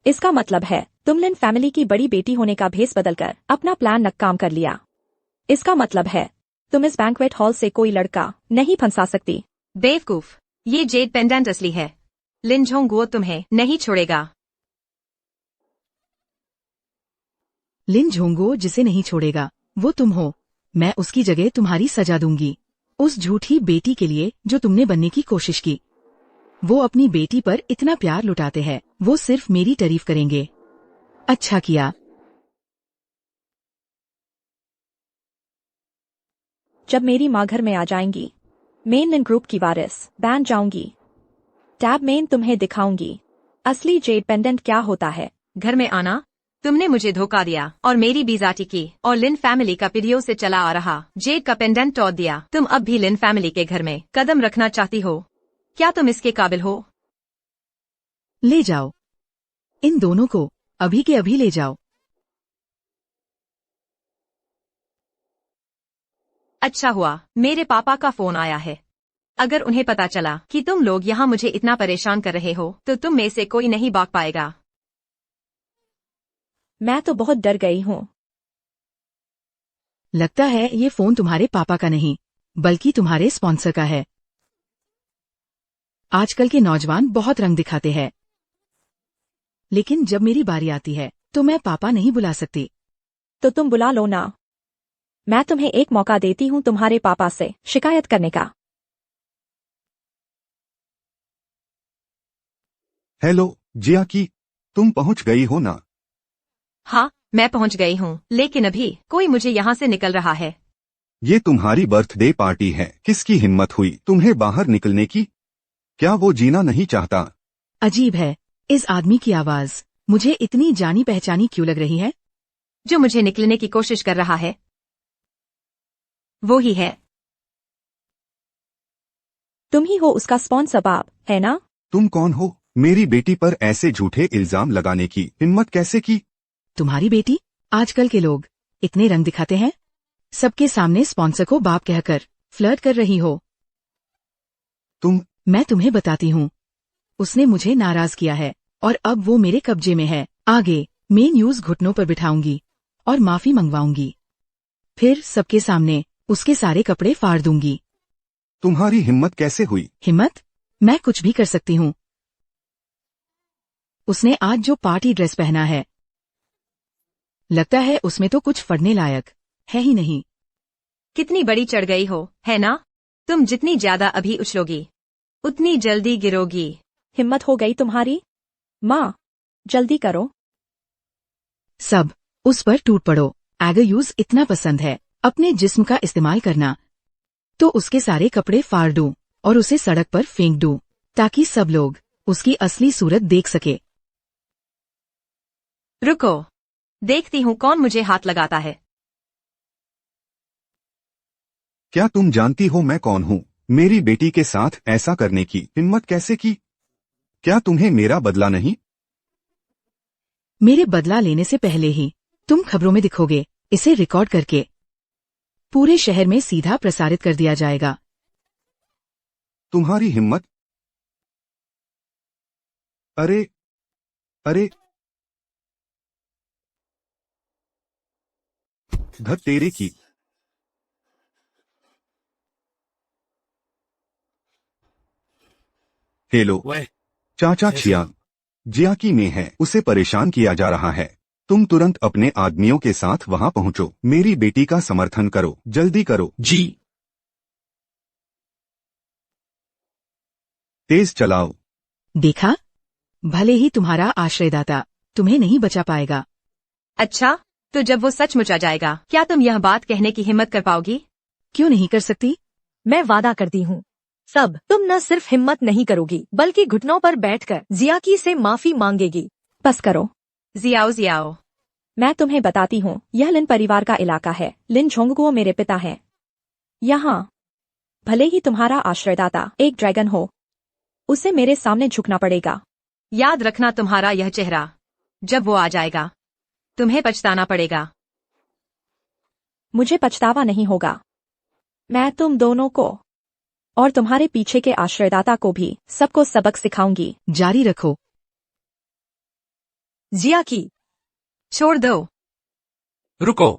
इसका मतलब है तुम लिन फैमिली की बड़ी बेटी होने का भेस बदलकर अपना प्लान नाकाम कर लिया। इसका मतलब है तुम इस बैंक्वेट हॉल से कोई लड़का नहीं फंसा सकती। बेवकूफ, ये जेड पेंडेंट असली है। लिन झोंगुओ तुम्हें नहीं छोड़ेगा। लिन झोंगुओ जिसे नहीं छोड़ेगा वो तुम हो। मैं उसकी जगह तुम्हारी सजा दूंगी। उस झूठी बेटी के लिए जो तुमने बनने की कोशिश की। वो अपनी बेटी पर इतना प्यार लुटाते हैं, वो सिर्फ मेरी तारीफ करेंगे। अच्छा किया। जब मेरी माँ घर में आ जाएंगी, मेन लिन ग्रुप की वारिस बन जाऊंगी। टैब मेन तुम्हें दिखाऊंगी असली जेड पेंडेंट क्या होता है। घर में आना? तुमने मुझे धोखा दिया और मेरी बीजाती की और लिन फैमिली का पीढ़ियों से चला आ रहा जेड का पेंडेंट तोड़ दिया। तुम अब भी लिन फैमिली के घर में कदम रखना चाहती हो? क्या तुम इसके काबिल हो? ले जाओ, इन दोनों को अभी के अभी ले जाओ। अच्छा हुआ मेरे पापा का फोन आया है। अगर उन्हें पता चला कि तुम लोग यहाँ मुझे इतना परेशान कर रहे हो तो तुम में से कोई नहीं भाग पाएगा। मैं तो बहुत डर गई हूँ। लगता है ये फोन तुम्हारे पापा का नहीं बल्कि तुम्हारे स्पॉन्सर का है। आजकल के नौजवान बहुत रंग दिखाते हैं, लेकिन जब मेरी बारी आती है तो मैं पापा नहीं बुला सकती। तो तुम बुला लो ना। मैं तुम्हें एक मौका देती हूँ तुम्हारे पापा से शिकायत करने का। हेलो जिया की, तुम पहुंच गई हो ना? हाँ, मैं पहुँच गई हूँ, लेकिन अभी कोई मुझे यहाँ से निकल रहा है। ये तुम्हारी बर्थडे पार्टी है, किसकी हिम्मत हुई तुम्हें बाहर निकलने की? क्या वो जीना नहीं चाहता? अजीब है, इस आदमी की आवाज मुझे इतनी जानी पहचानी क्यों लग रही है? जो मुझे निकलने की कोशिश कर रहा है वो ही है। तुम ही हो उसका स्पॉन्सर बाप, है ना? तुम कौन हो? मेरी बेटी पर ऐसे झूठे इल्जाम लगाने की हिम्मत कैसे की? तुम्हारी बेटी? आजकल के लोग इतने रंग दिखाते हैं। सबके सामने स्पॉन्सर को बाप कहकर फ्लर्ट कर रही हो। मैं तुम्हें बताती हूँ, उसने मुझे नाराज किया है और अब वो मेरे कब्जे में है। आगे मैं न्यूज घुटनों पर बिठाऊंगी और माफी मंगवाऊंगी। फिर सबके सामने उसके सारे कपड़े फाड़ दूंगी। तुम्हारी हिम्मत कैसे हुई? हिम्मत? मैं कुछ भी कर सकती हूँ। उसने आज जो पार्टी ड्रेस पहना है, लगता है उसमें तो कुछ फड़ने लायक है ही नहीं। कितनी बड़ी चढ़ गई हो, है ना? तुम जितनी ज्यादा अभी उछलोगी उतनी जल्दी गिरोगी। हिम्मत हो गई तुम्हारी? माँ, जल्दी करो। सब उस पर टूट पड़ो। अगर यूज इतना पसंद है अपने जिस्म का इस्तेमाल करना, तो उसके सारे कपड़े फाड़ दूं और उसे सड़क पर फेंक दूं, ताकि सब लोग उसकी असली सूरत देख सके। रुको, देखती हूँ कौन मुझे हाथ लगाता है। क्या तुम जानती हो मैं कौन हूँ? मेरी बेटी के साथ ऐसा करने की हिम्मत कैसे की? क्या तुम्हें मेरा बदला नहीं? मेरे बदला लेने से पहले ही तुम खबरों में दिखोगे। इसे रिकॉर्ड करके पूरे शहर में सीधा प्रसारित कर दिया जाएगा। तुम्हारी हिम्मत? अरे अरे, धत तेरे की। हेलो चाचा छियांग, जिया की में है, उसे परेशान किया जा रहा है। तुम तुरंत अपने आदमियों के साथ वहां पहुंचो। मेरी बेटी का समर्थन करो, जल्दी करो। जी। तेज चलाओ। देखा, भले ही तुम्हारा आश्रयदाता तुम्हें नहीं बचा पाएगा। अच्छा, तो जब वो सचमुच आ जाएगा, क्या तुम यह बात कहने की हिम्मत कर पाओगी? क्यों नहीं कर सकती? मैं वादा करती हूँ, सब तुम न सिर्फ हिम्मत नहीं करोगी बल्कि घुटनों पर बैठकर जियाकी से माफी मांगेगी। बस करो। जियाओ। मैं तुम्हें बताती हूँ, यह लिन परिवार का इलाका है। लिन झोंगगुओ मेरे पिता हैं। यहाँ भले ही तुम्हारा आश्रयदाता एक ड्रैगन हो, उसे मेरे सामने झुकना पड़ेगा। याद रखना तुम्हारा यह चेहरा, जब वो आ जाएगा तुम्हें पछताना पड़ेगा। मुझे पछतावा नहीं होगा। मैं तुम दोनों को और तुम्हारे पीछे के आश्रयदाता को भी सबको सबक सिखाऊंगी। जारी रखो। जियाकी, छोड़ दो। रुको।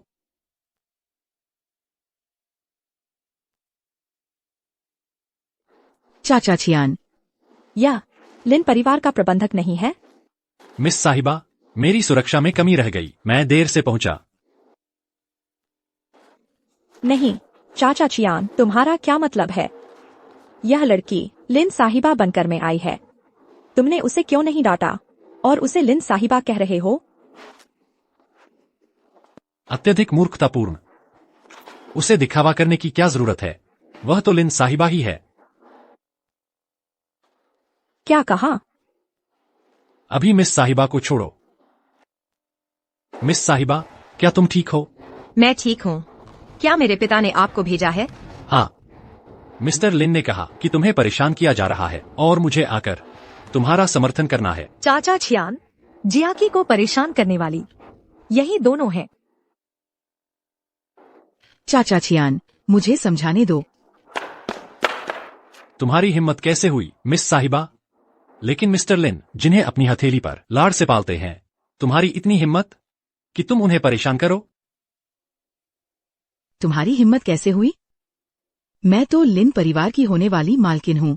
चाचा छियान, यह लिन परिवार का प्रबंधक नहीं है? मिस साहिबा, मेरी सुरक्षा में कमी रह गई, मैं देर से पहुंचा। नहीं चाचा चियान, तुम्हारा क्या मतलब है? यह लड़की लिन साहिबा बनकर में आई है। तुमने उसे क्यों नहीं डांटा और उसे लिन साहिबा कह रहे हो? अत्यधिक मूर्खतापूर्ण। उसे दिखावा करने की क्या जरूरत है? वह तो लिन साहिबा ही है। क्या कहा? अभी मिस साहिबा को छोड़ो। मिस साहिबा, क्या तुम ठीक हो? मैं ठीक हूँ। क्या मेरे पिता ने आपको भेजा है? हाँ, मिस्टर लिन ने कहा कि तुम्हें परेशान किया जा रहा है और मुझे आकर तुम्हारा समर्थन करना है। चाचा छियान, जियाकी को परेशान करने वाली यही दोनों हैं। चाचा छियान, मुझे समझाने दो। तुम्हारी हिम्मत कैसे हुई मिस साहिबा? लेकिन मिस्टर लिन, जिन्हें अपनी हथेली पर लाड़ से पालते हैं, तुम्हारी इतनी हिम्मत कि तुम उन्हें परेशान करो? तुम्हारी हिम्मत कैसे हुई? मैं तो लिन परिवार की होने वाली मालकिन हूँ।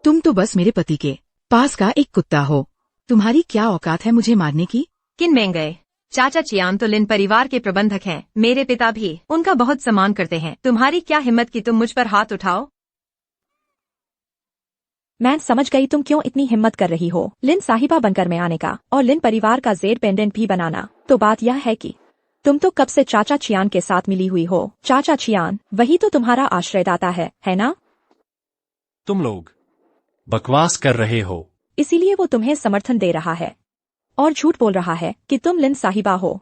तुम तो बस मेरे पति के पास का एक कुत्ता हो। तुम्हारी क्या औकात है मुझे मारने की? किन मेंगे, चाचा चियान तो लिन परिवार के प्रबंधक हैं। मेरे पिता भी उनका बहुत सम्मान करते हैं। तुम्हारी क्या हिम्मत कि तुम मुझ पर हाथ उठाओ? मैं समझ गई तुम क्यों इतनी हिम्मत कर रही हो लिन साहिबा बनकर में आने का और लिन परिवार का जेड पेंडेंट भी बनाना। तो बात यह है कि तुम तो कब से चाचा चियान के साथ मिली हुई हो। चाचा चियान वही तो तुम्हारा आश्रयदाता है ना? तुम लोग बकवास कर रहे हो। इसीलिए वो तुम्हें समर्थन दे रहा है और झूठ बोल रहा है कि तुम लिन साहिबा हो।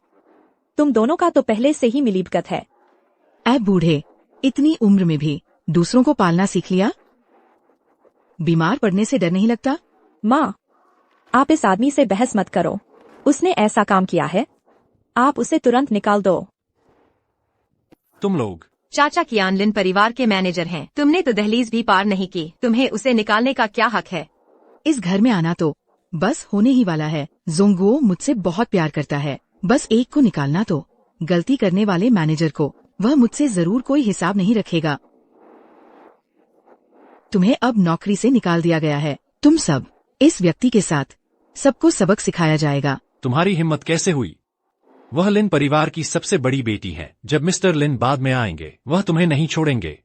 तुम दोनों का तो पहले से ही मिलीभगत है। ऐ बूढ़े, इतनी उम्र में भी दूसरों को पालना सीख लिया? बीमार पड़ने से डर नहीं लगता? माँ, आप इस आदमी से बहस मत करो। उसने ऐसा काम किया है, आप उसे तुरंत निकाल दो। तुम लोग चाचा कियान लिन परिवार के मैनेजर हैं। तुमने तो दहलीज भी पार नहीं की, तुम्हें उसे निकालने का क्या हक है? इस घर में आना तो बस होने ही वाला है। जोंगुओ मुझसे बहुत प्यार करता है। बस एक को निकालना तो गलती करने वाले मैनेजर को, वह मुझसे जरूर कोई हिसाब नहीं रखेगा। तुम्हें अब नौकरी से निकाल दिया गया है। तुम सब इस व्यक्ति के साथ सबको सबक सिखाया जाएगा। तुम्हारी हिम्मत कैसे हुई? वह लिन परिवार की सबसे बड़ी बेटी है। जब मिस्टर लिन बाद में आएंगे, वह तुम्हें नहीं छोड़ेंगे।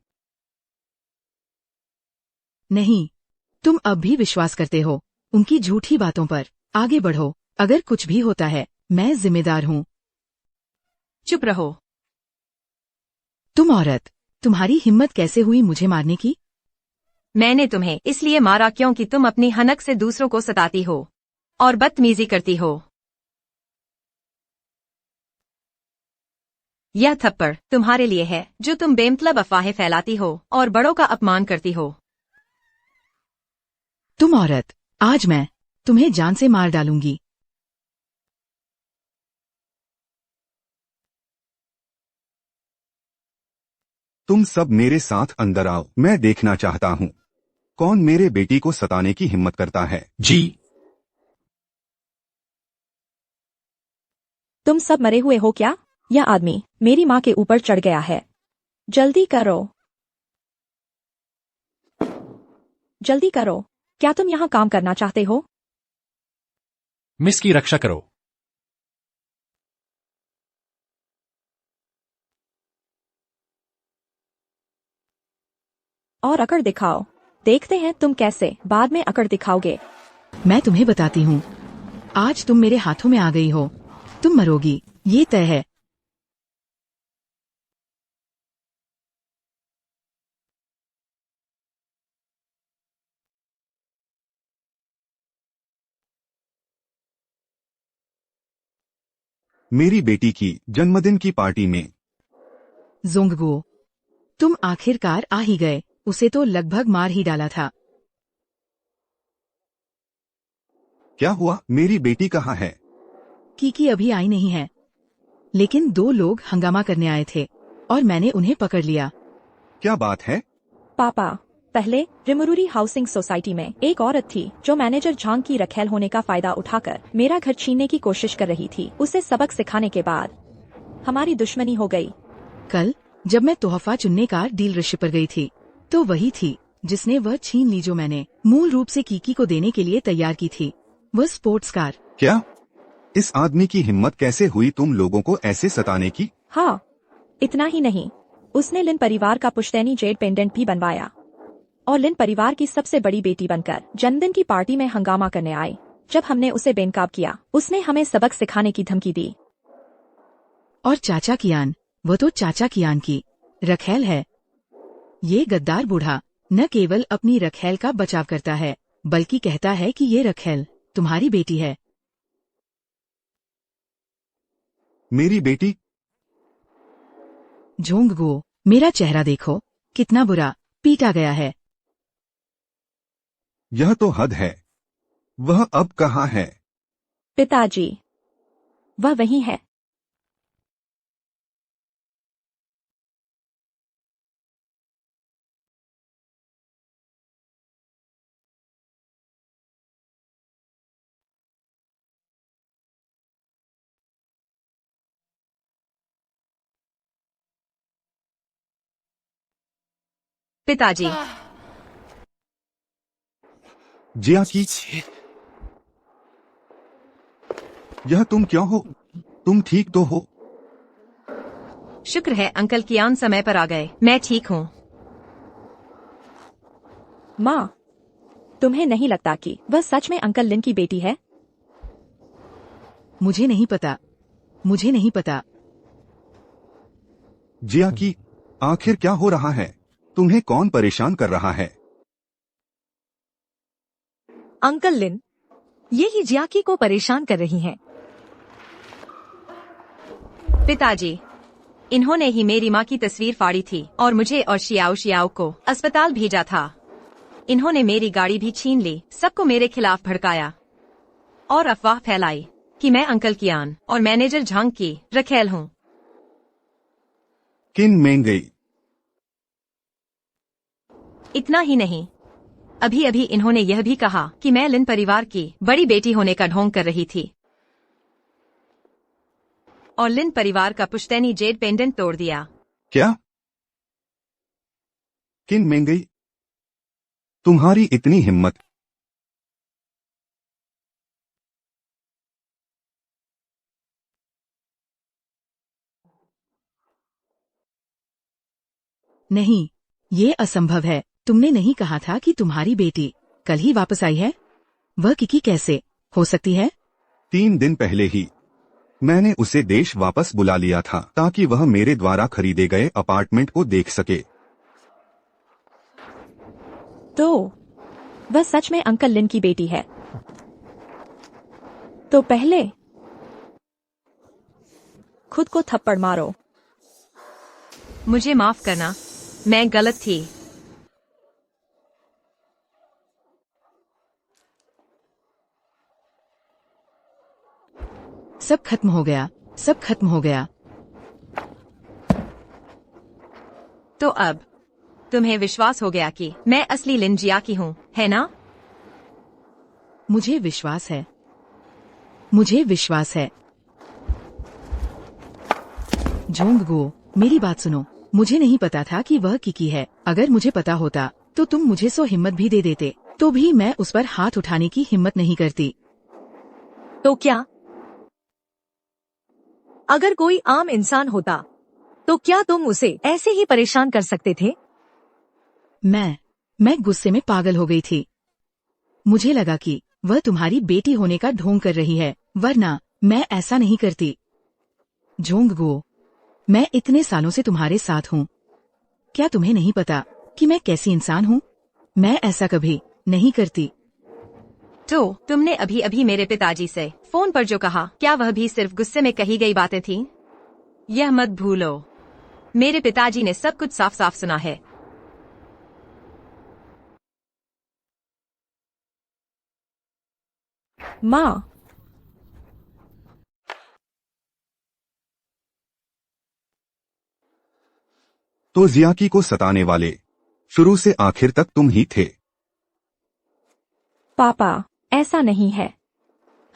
नहीं, तुम अब भी विश्वास करते हो उनकी झूठी बातों पर। आगे बढ़ो, अगर कुछ भी होता है मैं जिम्मेदार हूँ। चुप रहो। तुम औरत, तुम्हारी हिम्मत कैसे हुई मुझे मारने की? मैंने तुम्हें इसलिए मारा क्योंकि तुम अपनी हनक से दूसरों को सताती हो और बदतमीजी करती हो। यह थप्पड़ तुम्हारे लिए है, जो तुम बेमतलब अफवाहें फैलाती हो और बड़ों का अपमान करती हो। तुम औरत, आज मैं तुम्हें जान से मार डालूंगी। तुम सब मेरे साथ अंदर आओ। मैं देखना चाहता हूँ कौन मेरे बेटी को सताने की हिम्मत करता है। जी। तुम सब मरे हुए हो क्या? यह आदमी मेरी माँ के ऊपर चढ़ गया है। जल्दी करो, जल्दी करो। क्या तुम यहाँ काम करना चाहते हो? मिस की रक्षा करो। और अकड़ दिखाओ। देखते हैं तुम कैसे बाद में अकड़ दिखाओगे। मैं तुम्हें बताती हूँ, आज तुम मेरे हाथों में आ गई हो। तुम मरोगी, ये तय है। मेरी बेटी की जन्मदिन की पार्टी में जोंगगुओ, तुम आखिरकार आ ही गए। उसे तो लगभग मार ही डाला था। क्या हुआ? मेरी बेटी कहाँ है? कीकी अभी आई नहीं है, लेकिन 2 लोग हंगामा करने आए थे और मैंने उन्हें पकड़ लिया। क्या बात है? पापा, पहले रिमुरुरी हाउसिंग सोसाइटी में एक औरत थी जो मैनेजर झांग की रखेल होने का फायदा उठाकर मेरा घर छीनने की कोशिश कर रही थी। उसे सबक सिखाने के बाद हमारी दुश्मनी हो गई। कल जब मैं तोहफा चुनने का डीलरशिप पर गई थी, तो वही थी जिसने वह छीन ली जो मैंने मूल रूप से कीकी को देने के लिए तैयार की थी। वह स्पोर्ट्स कार। क्या? इस आदमी की हिम्मत कैसे हुई तुम लोगों को ऐसे सताने की? हाँ, इतना ही नहीं, उसने लिन परिवार का पुश्तैनी जेड पेंडेंट भी बनवाया और लिन परिवार की सबसे बड़ी बेटी बनकर जन्मदिन की पार्टी में हंगामा करने आई। जब हमने उसे बेनकाब किया, उसने हमें सबक सिखाने की धमकी दी। और चाचा कियान, वह तो चाचा कियान की रखेल है। ये गद्दार बूढ़ा न केवल अपनी रखेल का बचाव करता है, बल्कि कहता है कि ये रखेल तुम्हारी बेटी है। मेरी बेटी? झोंगगुओ, मेरा चेहरा देखो, कितना बुरा पीटा गया है। यह तो हद है। वह अब कहाँ है? पिताजी, वह वही है। पिताजी, जिया की, यह तुम क्यों हो? तुम ठीक तो हो? शुक्र है अंकल कियान समय पर आ गए। मैं ठीक हूँ। माँ, तुम्हें नहीं लगता कि वह सच में अंकल लिन की बेटी है? मुझे नहीं पता, मुझे नहीं पता। जिया की, आखिर क्या हो रहा है? तुम्हें कौन परेशान कर रहा है? अंकल लिन, ये ही जियाकी को परेशान कर रही हैं। पिताजी, इन्होंने ही मेरी माँ की तस्वीर फाड़ी थी और मुझे और शियाओ शियाओ को अस्पताल भेजा था। इन्होंने मेरी गाड़ी भी छीन ली, सबको मेरे खिलाफ भड़काया और अफवाह फैलाई कि मैं अंकल कियान और मैनेजर झांग की रखेल हूँ। किन मेंगई, इतना ही नहीं, अभी अभी इन्होंने यह भी कहा कि मैं लिन परिवार की बड़ी बेटी होने का ढोंग कर रही थी और लिन परिवार का पुश्तैनी जेड पेंडेंट तोड़ दिया। क्या? किन मेंगई, तुम्हारी इतनी हिम्मत? नहीं, ये असंभव है। तुमने नहीं कहा था कि तुम्हारी बेटी कल ही वापस आई है? वह किकी कैसे हो सकती है? 3 दिन पहले ही मैंने उसे देश वापस बुला लिया था ताकि वह मेरे द्वारा खरीदे गए अपार्टमेंट को देख सके। तो वह सच में अंकल लिन की बेटी है? तो पहले खुद को थप्पड़ मारो। मुझे माफ करना, मैं गलत थी। सब खत्म हो गया, सब खत्म हो गया। तो अब तुम्हें विश्वास हो गया कि मैं असली लिन जियाकी हूँ, है ना? मुझे विश्वास है, मुझे विश्वास है। झोंगगो, मेरी बात सुनो। मुझे नहीं पता था कि वह किकी है। अगर मुझे पता होता तो तुम मुझे 100 हिम्मत भी दे देते, तो भी मैं उस पर हाथ उठाने की हिम्मत नहीं करती। तो क्या? अगर कोई आम इंसान होता तो क्या तुम उसे ऐसे ही परेशान कर सकते थे? मैं गुस्से में पागल हो गई थी। मुझे लगा कि वह तुम्हारी बेटी होने का ढोंग कर रही है, वरना मैं ऐसा नहीं करती। झोंगगो, मैं इतने सालों से तुम्हारे साथ हूँ। क्या तुम्हें नहीं पता कि मैं कैसी इंसान हूँ? मैं ऐसा कभी नहीं करती। तो तुमने अभी अभी मेरे पिताजी से फोन पर जो कहा, क्या वह भी सिर्फ गुस्से में कही गई बातें थीं? यह मत भूलो, मेरे पिताजी ने सब कुछ साफ साफ सुना है। माँ, तो जियाकी को सताने वाले शुरू से आखिर तक तुम ही थे। पापा, ऐसा नहीं है।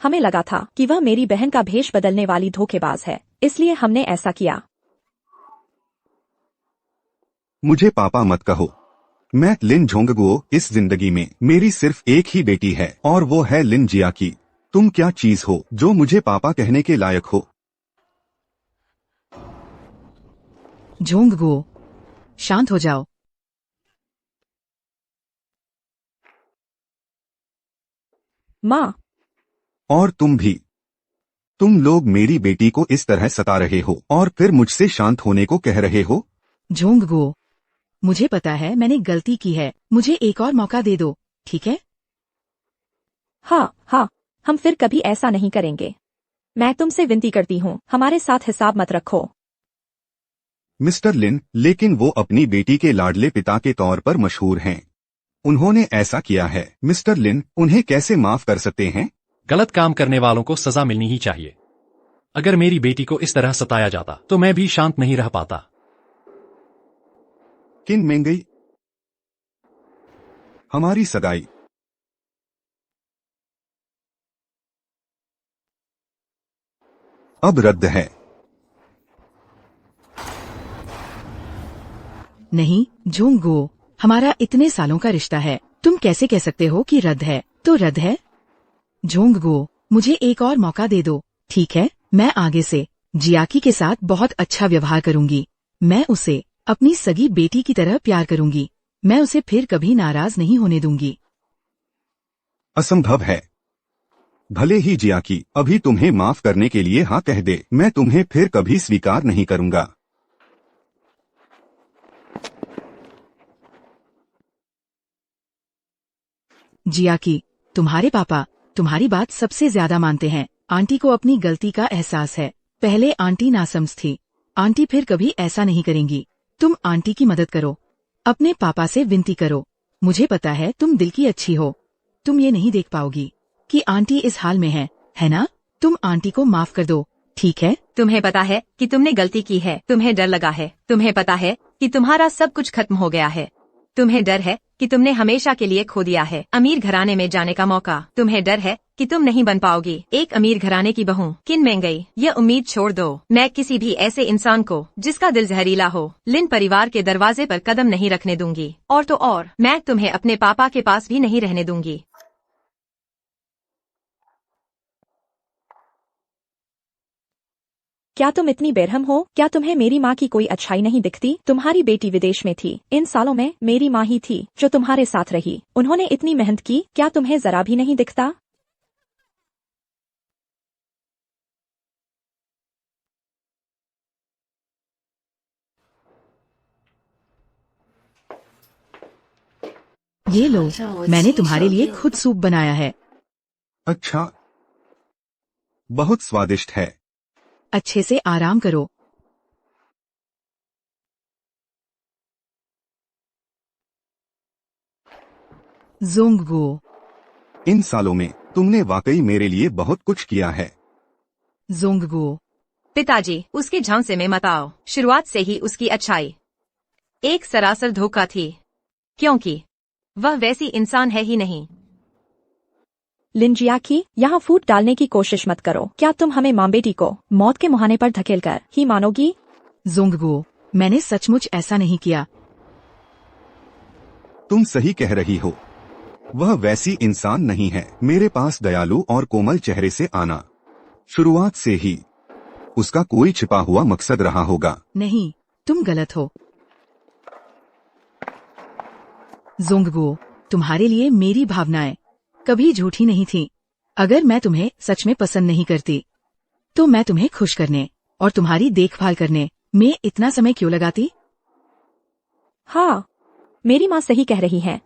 हमें लगा था कि वह मेरी बहन का भेष बदलने वाली धोखेबाज है, इसलिए हमने ऐसा किया। मुझे पापा मत कहो। मैं लिन झोंगगुओ, इस जिंदगी में मेरी सिर्फ एक ही बेटी है और वो है लिन जियाकी। तुम क्या चीज हो जो मुझे पापा कहने के लायक हो? झोंगगो, शांत हो जाओ। माँ, और तुम भी। तुम लोग मेरी बेटी को इस तरह सता रहे हो और फिर मुझसे शांत होने को कह रहे हो। झोंगगो, मुझे पता है मैंने गलती की है। मुझे एक और मौका दे दो, ठीक है? हाँ हाँ, हम फिर कभी ऐसा नहीं करेंगे। मैं तुमसे विनती करती हूँ, हमारे साथ हिसाब मत रखो। मिस्टर लिन, लेकिन वो अपनी बेटी के लाडले पिता के तौर पर मशहूर हैं। उन्होंने ऐसा किया है। मिस्टर लिन, उन्हें कैसे माफ कर सकते हैं? गलत काम करने वालों को सजा मिलनी ही चाहिए। अगर मेरी बेटी को इस तरह सताया जाता तो मैं भी शांत नहीं रह पाता। किन मेंगई, हमारी सगाई अब रद्द है। नहीं झोंगगो, हमारा इतने सालों का रिश्ता है, तुम कैसे कह सकते हो कि रद्द है? तो रद्द है। जोंगगो, मुझे एक और मौका दे दो। ठीक है, मैं आगे से जियाकी के साथ बहुत अच्छा व्यवहार करूंगी। मैं उसे अपनी सगी बेटी की तरह प्यार करूंगी। मैं उसे फिर कभी नाराज नहीं होने दूंगी। असंभव है। भले ही जियाकी अभी तुम्हें माफ करने के लिए हाँ कह दे, मैं तुम्हें फिर कभी स्वीकार नहीं करूंगा। जियाकी, तुम्हारे पापा तुम्हारी बात सबसे ज्यादा मानते हैं। आंटी को अपनी गलती का एहसास है। पहले आंटी नासमझ थी, आंटी फिर कभी ऐसा नहीं करेंगी। तुम आंटी की मदद करो, अपने पापा से विनती करो। मुझे पता है तुम दिल की अच्छी हो, तुम ये नहीं देख पाओगी कि आंटी इस हाल में है ना? तुम आंटी को माफ कर दो, ठीक है? तुम्हें पता है कि तुमने गलती की है, तुम्हें डर लगा है, तुम्हें पता है कि तुम्हारा सब कुछ खत्म हो गया है, तुम्हें डर है कि तुमने हमेशा के लिए खो दिया है अमीर घराने में जाने का मौका, तुम्हें डर है कि तुम नहीं बन पाओगी एक अमीर घराने की बहू। किन मेंगई, यह उम्मीद छोड़ दो। मैं किसी भी ऐसे इंसान को जिसका दिल जहरीला हो लिन परिवार के दरवाजे पर कदम नहीं रखने दूंगी। और तो और मैं तुम्हें अपने पापा के पास भी नहीं रहने दूंगी। क्या तुम इतनी बेरहम हो? क्या तुम्हें मेरी माँ की कोई अच्छाई नहीं दिखती? तुम्हारी बेटी विदेश में थी, इन सालों में मेरी माँ ही थी जो तुम्हारे साथ रही। उन्होंने इतनी मेहनत की, क्या तुम्हें जरा भी नहीं दिखता? ये लो, मैंने तुम्हारे लिए खुद सूप बनाया है। अच्छा, बहुत स्वादिष्ट है। अच्छे से आराम करो। जोंगगो, इन सालों में तुमने वाकई मेरे लिए बहुत कुछ किया है। जोंगगो, पिताजी, उसके झांसे में मत आओ। शुरुआत से ही उसकी अच्छाई एक सरासर धोखा थी, क्योंकि वह वैसी इंसान है ही नहीं। लिन जियाकी, यहाँ फूट डालने की कोशिश मत करो। क्या तुम हमें माँ बेटी को मौत के मुहाने पर धकेलकर ही मानोगी? जोंगगो, मैंने सचमुच ऐसा नहीं किया। तुम सही कह रही हो, वह वैसी इंसान नहीं है। मेरे पास दयालु और कोमल चेहरे से आना शुरुआत से ही उसका कोई छिपा हुआ मकसद रहा होगा। नहीं, तुम गलत हो। जोंगगो, तुम्हारे लिए मेरी भावनाएं कभी झूठी नहीं थी। अगर मैं तुम्हें सच में पसंद नहीं करती तो मैं तुम्हें खुश करने और तुम्हारी देखभाल करने में इतना समय क्यों लगाती? हाँ, मेरी माँ सही कह रही है।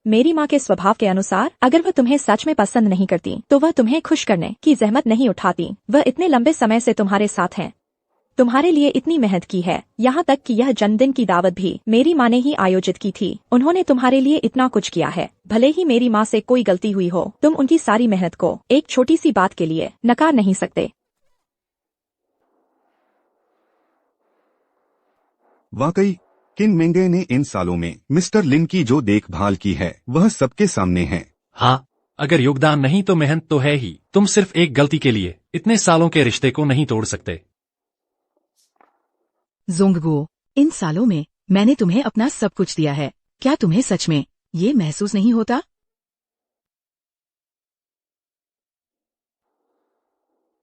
मेरी माँ के स्वभाव के अनुसार अगर वह तुम्हें सच में पसंद नहीं करती तो वह तुम्हें खुश करने की जहमत नहीं उठाती। वह इतने लंबे समय से तुम्हारे साथ हैं, तुम्हारे लिए इतनी मेहनत की है, यहाँ तक कि यह जन्मदिन की दावत भी मेरी माँ ने ही आयोजित की थी। उन्होंने तुम्हारे लिए इतना कुछ किया है। भले ही मेरी माँ से कोई गलती हुई हो, तुम उनकी सारी मेहनत को एक छोटी सी बात के लिए नकार नहीं सकते। वाकई किन मेंगे ने इन सालों में मिस्टर लिन की जो देखभाल की है वह सबके सामने है। हाँ, अगर योगदान नहीं तो मेहनत तो है ही। तुम सिर्फ एक गलती के लिए इतने सालों के रिश्ते को नहीं तोड़ सकते। जोंगगो, इन सालों में मैंने तुम्हें अपना सब कुछ दिया है। क्या तुम्हें सच में ये महसूस नहीं होता?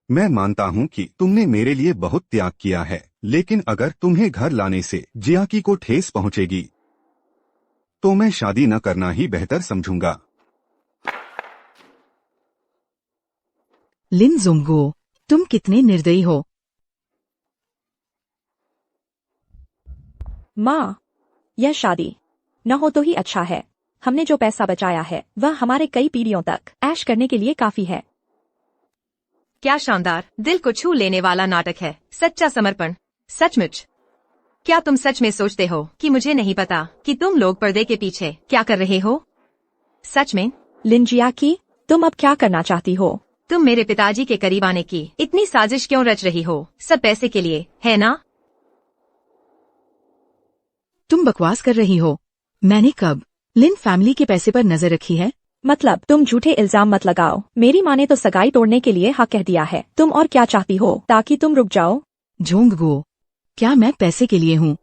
मैं मानता हूँ कि तुमने मेरे लिए बहुत त्याग किया है, लेकिन अगर तुम्हें घर लाने से जियाकी को ठेस पहुंचेगी तो मैं शादी न करना ही बेहतर समझूंगा। लिन जोंगगो, तुम कितने निर्दयी हो। माँ, यह शादी न हो तो ही अच्छा है। हमने जो पैसा बचाया है वह हमारे कई पीढ़ियों तक ऐश करने के लिए काफी है। क्या शानदार, दिल को छू लेने वाला नाटक है। सच्चा समर्पण, सचमुच। क्या तुम सच में सोचते हो कि मुझे नहीं पता कि तुम लोग पर्दे के पीछे क्या कर रहे हो? सच में? लिन जियाकी, तुम अब क्या करना चाहती हो? तुम मेरे पिताजी के करीब आने की इतनी साजिश क्यों रच रही हो? सब पैसे के लिए, है ना? तुम बकवास कर रही हो। मैंने कब लिन फैमिली के पैसे पर नजर रखी है? मतलब तुम झूठे इल्जाम मत लगाओ। मेरी माँ ने तो सगाई तोड़ने के लिए हाँ कह दिया है। तुम और क्या चाहती हो ताकि तुम रुक जाओ? जोंगगो, क्या मैं पैसे के लिए हूँ?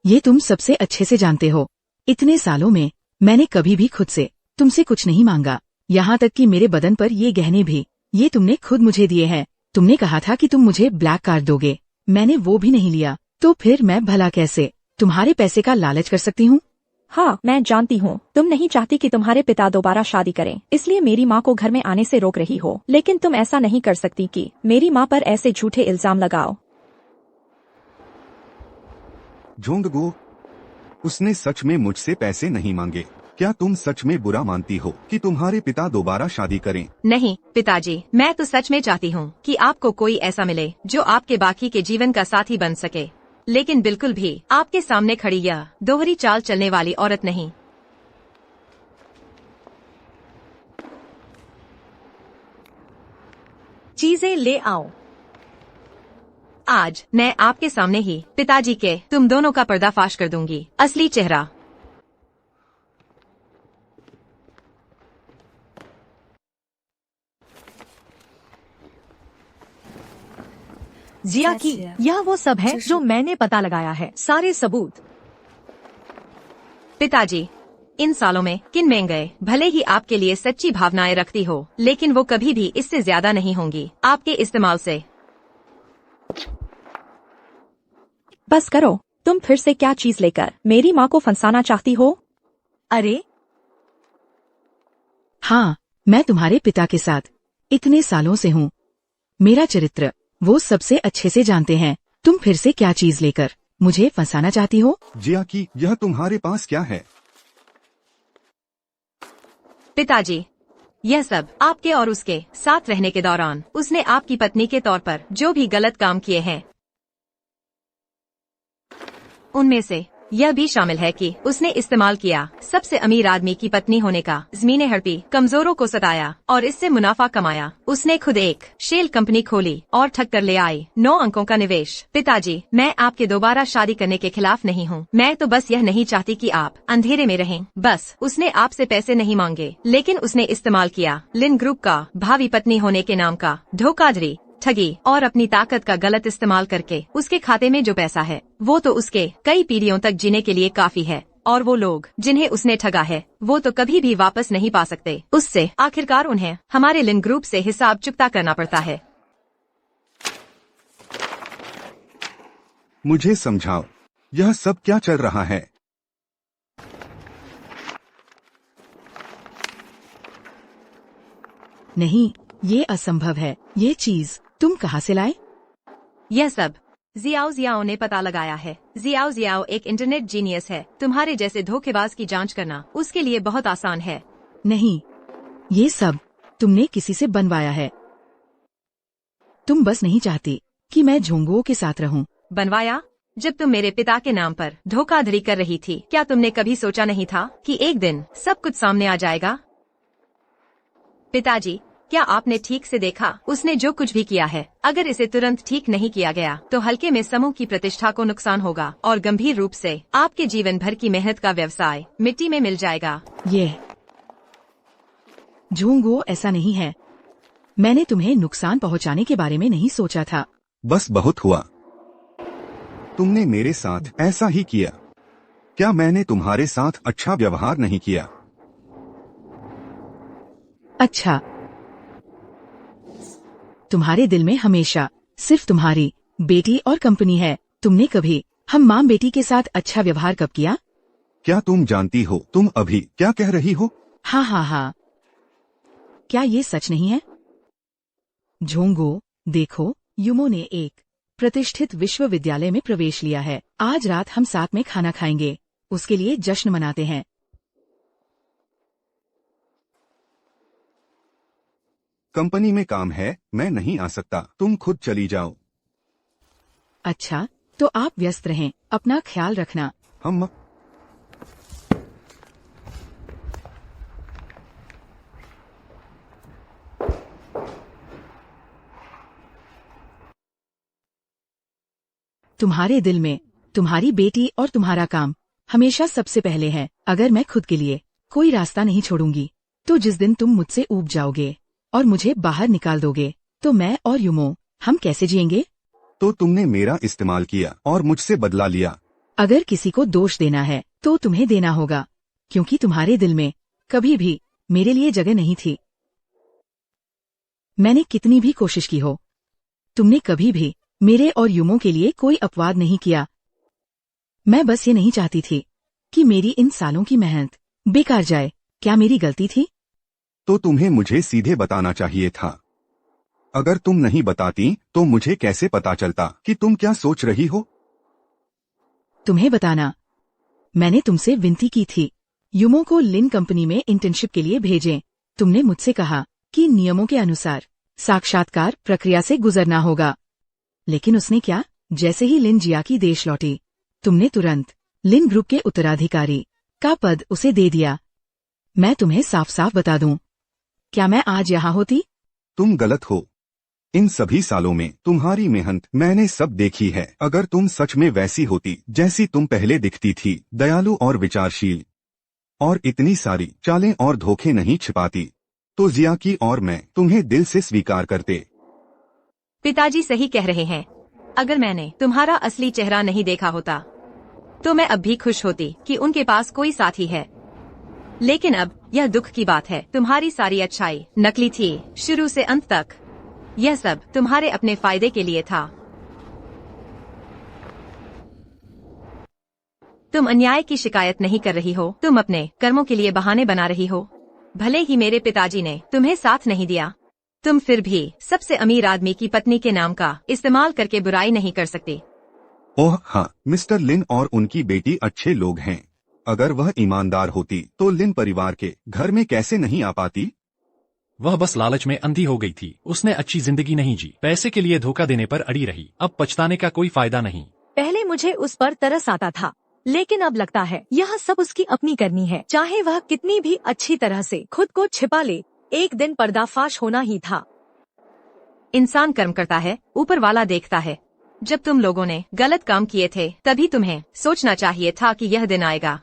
ये तुम सबसे अच्छे से जानते हो। इतने सालों में मैंने कभी भी खुद से तुमसे कुछ नहीं मांगा, यहाँ तक कि मेरे बदन पर ये गहने भी ये तुमने खुद मुझे दिए हैं। तुमने कहा था कि तुम मुझे ब्लैक कार्ड दोगे, मैंने वो भी नहीं लिया, तो फिर मैं भला कैसे तुम्हारे पैसे का लालच कर सकती हूँ? हाँ, मैं जानती हूँ तुम नहीं चाहती कि तुम्हारे पिता दोबारा शादी करें, इसलिए मेरी माँ को घर में आने से रोक रही हो, लेकिन तुम ऐसा नहीं कर सकती कि मेरी माँ पर ऐसे झूठे इल्जाम लगाओ। जोंगगो, उसने सच में मुझसे पैसे नहीं मांगे। क्या तुम सच में बुरा मानती हो कि तुम्हारे पिता दोबारा शादी करें? नहीं पिताजी, मैं तो सच में चाहती हूँ कि आपको कोई ऐसा मिले जो आपके बाकी के जीवन का साथी बन सके, लेकिन बिल्कुल भी आपके सामने खड़ी यह दोहरी चाल चलने वाली औरत नहीं। चीजें ले आओ। आज मैं आपके सामने ही पिताजी के तुम दोनों का पर्दाफाश कर दूंगी, असली चेहरा। जिया की यह वो सब है जो मैंने पता लगाया है, सारे सबूत। पिताजी, इन सालों में किन मेंगे भले ही आपके लिए सच्ची भावनाएं रखती हो, लेकिन वो कभी भी इससे ज्यादा नहीं होंगी आपके इस्तेमाल से। बस करो, तुम फिर से क्या चीज लेकर मेरी माँ को फंसाना चाहती हो? अरे हाँ, मैं तुम्हारे पिता के साथ इतने सालों से हूँ, मेरा चरित्र वो सबसे अच्छे से जानते हैं। तुम फिर से क्या चीज लेकर मुझे फंसाना चाहती हो? जिया की, यह तुम्हारे पास क्या है? पिताजी, यह सब आपके और उसके साथ रहने के दौरान उसने आपकी पत्नी के तौर पर जो भी गलत काम किए हैं, उनमें से यह भी शामिल है कि उसने इस्तेमाल किया सबसे अमीर आदमी की पत्नी होने का, जमीनें हड़पी, कमजोरों को सताया और इससे मुनाफा कमाया। उसने खुद एक शेल कंपनी खोली और ठग कर ले आई 9 अंकों का निवेश। पिताजी, मैं आपके दोबारा शादी करने के खिलाफ नहीं हूँ, मैं तो बस यह नहीं चाहती कि आप अंधेरे में रहें। बस उसने आपसे पैसे नहीं मांगे, लेकिन उसने इस्तेमाल किया लिन ग्रुप का भावी पत्नी होने के नाम का धोखाधड़ी, ठगी और अपनी ताकत का गलत इस्तेमाल करके उसके खाते में जो पैसा है वो तो उसके कई पीढ़ियों तक जीने के लिए काफी है, और वो लोग जिन्हें उसने ठगा है वो तो कभी भी वापस नहीं पा सकते उससे। आखिरकार उन्हें हमारे लिन ग्रुप से हिसाब चुकता करना पड़ता है। मुझे समझाओ, यह सब क्या चल रहा है? नहीं, ये असंभव है। ये चीज तुम कहाँ से लाए? यह सब जियाओ जियाओ ने पता लगाया है। जियाओ जियाओ एक इंटरनेट जीनियस है। तुम्हारे जैसे धोखेबाज की जांच करना उसके लिए बहुत आसान है। नहीं, ये सब तुमने किसी से बनवाया है। तुम बस नहीं चाहती कि मैं झोंगुओं के साथ रहूं। बनवाया? जब तुम मेरे पिता के नाम पर धोखाधड़ी कर रही थी, क्या तुमने कभी सोचा नहीं था कि एक दिन सब कुछ सामने आ जाएगा? पिताजी, क्या आपने ठीक से देखा उसने जो कुछ भी किया है? अगर इसे तुरंत ठीक नहीं किया गया तो हल्के में समूह की प्रतिष्ठा को नुकसान होगा और गंभीर रूप से आपके जीवन भर की मेहनत का व्यवसाय मिट्टी में मिल जाएगा। ये झोंगुओ ऐसा नहीं है। मैंने तुम्हें नुकसान पहुंचाने के बारे में नहीं सोचा था। बस बहुत हुआ। तुमने मेरे साथ ऐसा ही किया। क्या मैंने तुम्हारे साथ अच्छा व्यवहार नहीं किया? अच्छा, तुम्हारे दिल में हमेशा सिर्फ तुम्हारी बेटी और कंपनी है। तुमने कभी हम माँ बेटी के साथ अच्छा व्यवहार कब किया? क्या तुम जानती हो तुम अभी क्या कह रही हो? हाँ हाँ हाँ, क्या ये सच नहीं है? झोंगुओ, देखो, युमो ने एक प्रतिष्ठित विश्वविद्यालय में प्रवेश लिया है। आज रात हम साथ में खाना खाएंगे, उसके लिए जश्न मनाते हैं। कंपनी में काम है, मैं नहीं आ सकता, तुम खुद चली जाओ। अच्छा, तो आप व्यस्त रहें, अपना ख्याल रखना। हम तुम्हारे दिल में तुम्हारी बेटी और तुम्हारा काम हमेशा सबसे पहले है। अगर मैं खुद के लिए कोई रास्ता नहीं छोड़ूंगी, तो जिस दिन तुम मुझसे ऊब जाओगे और मुझे बाहर निकाल दोगे, तो मैं और युमो हम कैसे जिएंगे? तो तुमने मेरा इस्तेमाल किया और मुझसे बदला लिया। अगर किसी को दोष देना है तो तुम्हें देना होगा, क्योंकि तुम्हारे दिल में कभी भी मेरे लिए जगह नहीं थी। मैंने कितनी भी कोशिश की हो, तुमने कभी भी मेरे और युमो के लिए कोई अपवाद नहीं किया। मैं बस ये नहीं चाहती थी कि मेरी इन सालों की मेहनत बेकार जाए। क्या मेरी गलती थी? तो तुम्हें मुझे सीधे बताना चाहिए था। अगर तुम नहीं बताती तो मुझे कैसे पता चलता कि तुम क्या सोच रही हो? तुम्हें बताना, मैंने तुमसे विनती की थी युमो को लिन कंपनी में इंटर्नशिप के लिए भेजें। तुमने मुझसे कहा कि नियमों के अनुसार साक्षात्कार प्रक्रिया से गुजरना होगा, लेकिन उसने क्या? जैसे ही लिन जियाकी देश लौटी, तुमने तुरंत लिन ग्रुप के उत्तराधिकारी का पद उसे दे दिया। मैं तुम्हें साफ साफ बता दूं, क्या मैं आज यहाँ होती? तुम गलत हो। इन सभी सालों में तुम्हारी मेहनत मैंने सब देखी है। अगर तुम सच में वैसी होती जैसी तुम पहले दिखती थी, दयालु और विचारशील, और इतनी सारी चालें और धोखे नहीं छिपाती, तो जियाकी और मैं तुम्हें दिल से स्वीकार करते। पिताजी सही कह रहे हैं। अगर मैंने तुम्हारा असली चेहरा नहीं देखा होता तो मैं अब भी खुश होती कि उनके पास कोई साथी है। लेकिन अब यह दुख की बात है, तुम्हारी सारी अच्छाई नकली थी शुरू से अंत तक। यह सब तुम्हारे अपने फायदे के लिए था। तुम अन्याय की शिकायत नहीं कर रही हो, तुम अपने कर्मों के लिए बहाने बना रही हो। भले ही मेरे पिताजी ने तुम्हें साथ नहीं दिया, तुम फिर भी सबसे अमीर आदमी की पत्नी के नाम का इस्तेमाल करके बुराई नहीं कर सकती। ओह हाँ, मिस्टर लिन और उनकी बेटी अच्छे लोग हैं। अगर वह ईमानदार होती तो लिन परिवार के घर में कैसे नहीं आ पाती? वह बस लालच में अंधी हो गई थी। उसने अच्छी जिंदगी नहीं जी, पैसे के लिए धोखा देने पर अड़ी रही। अब पछताने का कोई फायदा नहीं। पहले मुझे उस पर तरस आता था, लेकिन अब लगता है यह सब उसकी अपनी करनी है। चाहे वह कितनी भी अच्छी तरह से खुद को छिपा ले, एक दिन पर्दाफाश होना ही था। इंसान कर्म करता है, ऊपर वाला देखता है। जब तुम लोगों ने गलत काम किए थे तभी तुम्हें सोचना चाहिए था कि यह दिन आएगा।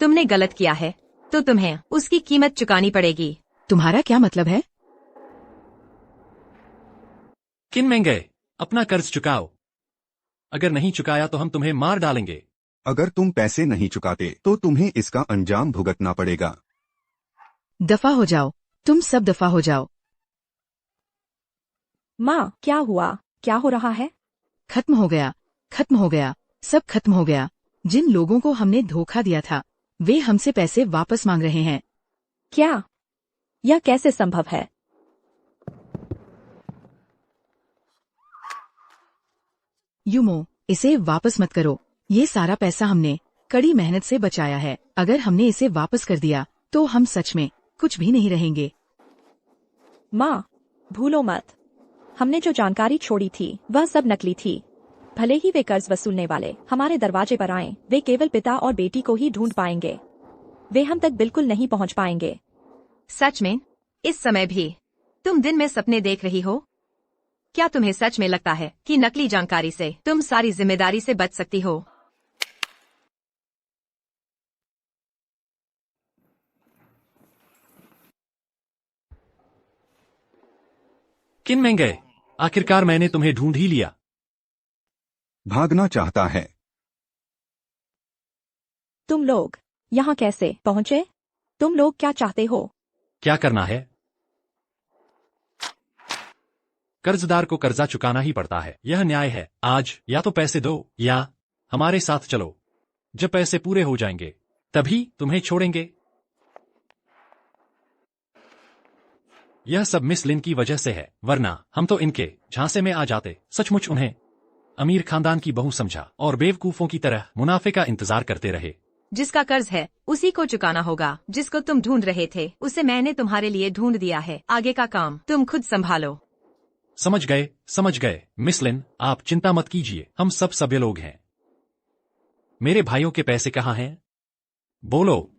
तुमने गलत किया है तो तुम्हें उसकी कीमत चुकानी पड़ेगी। तुम्हारा क्या मतलब है? किन महंगे, अपना कर्ज चुकाओ। अगर नहीं चुकाया तो हम तुम्हें मार डालेंगे। अगर तुम पैसे नहीं चुकाते तो तुम्हें इसका अंजाम भुगतना पड़ेगा। दफा हो जाओ, तुम सब दफा हो जाओ। माँ, क्या हुआ? क्या हो रहा है? खत्म हो गया, खत्म हो गया, सब खत्म हो गया। जिन लोगों को हमने धोखा दिया था वे हमसे पैसे वापस मांग रहे हैं। क्या? यह कैसे संभव है? युमो, इसे वापस मत करो। ये सारा पैसा हमने कड़ी मेहनत से बचाया है। अगर हमने इसे वापस कर दिया तो हम सच में कुछ भी नहीं रहेंगे। माँ, भूलो मत, हमने जो जानकारी छोड़ी थी वह सब नकली थी। भले ही वे कर्ज वसूलने वाले हमारे दरवाजे पर आएं, वे केवल पिता और बेटी को ही ढूंढ पाएंगे। वे हम तक बिल्कुल नहीं पहुंच पाएंगे। सच में? इस समय भी तुम दिन में सपने देख रही हो? क्या तुम्हें सच में लगता है कि नकली जानकारी से तुम सारी जिम्मेदारी से बच सकती हो? किन महंगे, आखिरकार मैंने तुम्हें ढूंढ ही लिया। भागना चाहता है। तुम लोग यहाँ कैसे पहुँचे? तुम लोग क्या चाहते हो? क्या करना है? कर्जदार को कर्जा चुकाना ही पड़ता है, यह न्याय है। आज या तो पैसे दो या हमारे साथ चलो। जब पैसे पूरे हो जाएंगे तभी तुम्हें छोड़ेंगे। यह सब मिस लिन की वजह से है, वरना हम तो इनके झांसे में आ जाते। सचमुच उन्हें अमीर खानदान की बहू समझा और बेवकूफों की तरह मुनाफे का इंतजार करते रहे। जिसका कर्ज है उसी को चुकाना होगा। जिसको तुम ढूंढ रहे थे उसे मैंने तुम्हारे लिए ढूंढ दिया है। आगे का काम तुम खुद संभालो। समझ गए, समझ गए। मिस लिन, आप चिंता मत कीजिए, हम सब सभ्य लोग हैं। मेरे भाइयों के पैसे कहाँ हैं? बोलो।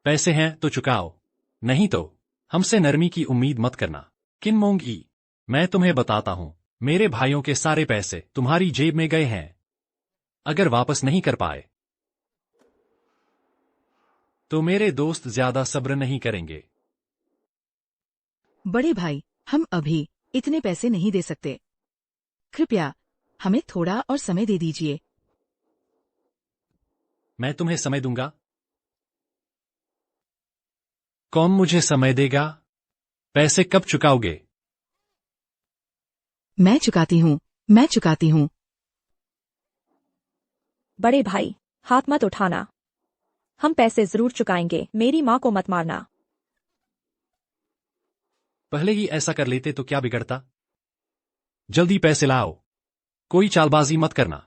पैसे हैं तो चुकाओ, नहीं तो हमसे नरमी की उम्मीद मत करना। किन मोंगी, मैं तुम्हें बताता हूं, मेरे भाइयों के सारे पैसे तुम्हारी जेब में गए हैं। अगर वापस नहीं कर पाए तो मेरे दोस्त ज्यादा सब्र नहीं करेंगे। बड़े भाई, हम अभी इतने पैसे नहीं दे सकते। कृपया हमें थोड़ा और समय दे दीजिए। मैं तुम्हें समय दूंगा। कौन मुझे समय देगा? पैसे कब चुकाओगे? मैं चुकाती हूँ, मैं चुकाती हूँ। बड़े भाई, हाथ मत उठाना। हम पैसे जरूर चुकाएंगे, मेरी माँ को मत मारना। पहले ही ऐसा कर लेते तो क्या बिगड़ता? जल्दी पैसे लाओ, कोई चालबाजी मत करना।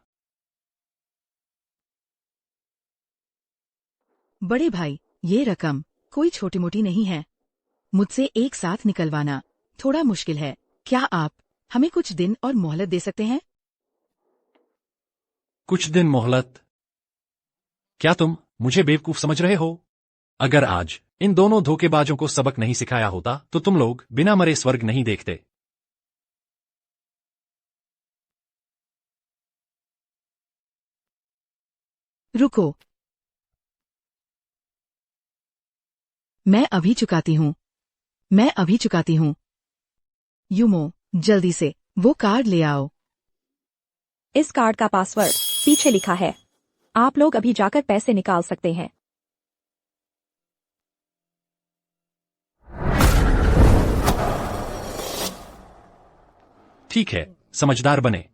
बड़े भाई, ये रकम कोई छोटी मोटी नहीं है। मुझसे एक साथ निकलवाना थोड़ा मुश्किल है। क्या आप हमें कुछ दिन और मोहलत दे सकते हैं? कुछ दिन मोहलत? क्या तुम मुझे बेवकूफ समझ रहे हो? अगर आज इन दोनों धोखेबाजों को सबक नहीं सिखाया होता तो तुम लोग बिना मरे स्वर्ग नहीं देखते। रुको, मैं अभी चुकाती हूँ, मैं अभी चुकाती हूँ। यूमो, जल्दी से वो कार्ड ले आओ। इस कार्ड का पासवर्ड पीछे लिखा है। आप लोग अभी जाकर पैसे निकाल सकते हैं। ठीक है, समझदार बने।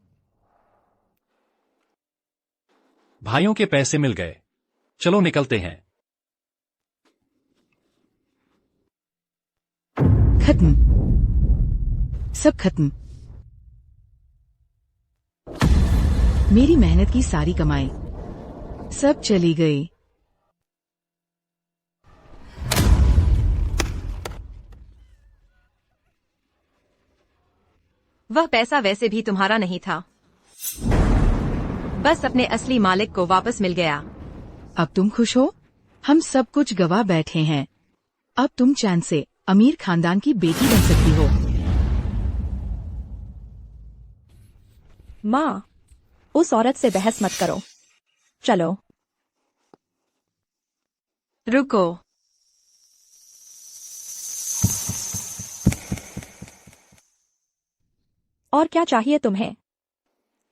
भाइयों के पैसे मिल गए, चलो निकलते हैं। खत्म, सब खत्म। मेरी मेहनत की सारी कमाई सब चली गई। वह पैसा वैसे भी तुम्हारा नहीं था, बस अपने असली मालिक को वापस मिल गया। अब तुम खुश हो? हम सब कुछ गवा बैठे हैं। अब तुम चैन से अमीर खानदान की बेटी बन सकती हो। माँ, उस औरत से बहस मत करो। चलो। रुको, और क्या चाहिए तुम्हें?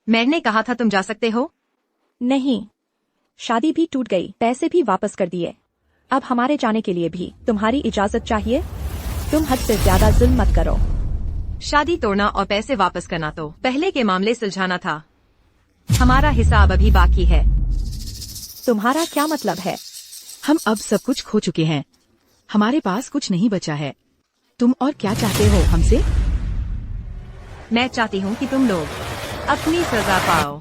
मैंने कहा था तुम जा सकते हो। नहीं, शादी भी टूट गई, पैसे भी वापस कर दिए। अब हमारे जाने के लिए भी तुम्हारी इजाजत चाहिए? तुम हद से ज्यादा जुल्म मत करो। शादी तोड़ना और पैसे वापस करना तो पहले के मामले सुलझाना था। हमारा हिसाब अभी बाकी है। तुम्हारा क्या मतलब है? हम अब सब कुछ खो चुके हैं, हमारे पास कुछ नहीं बचा है। तुम और क्या चाहते हो हमसे? मैं चाहती हूँ कि तुम लोग अपनी सजा पाओ।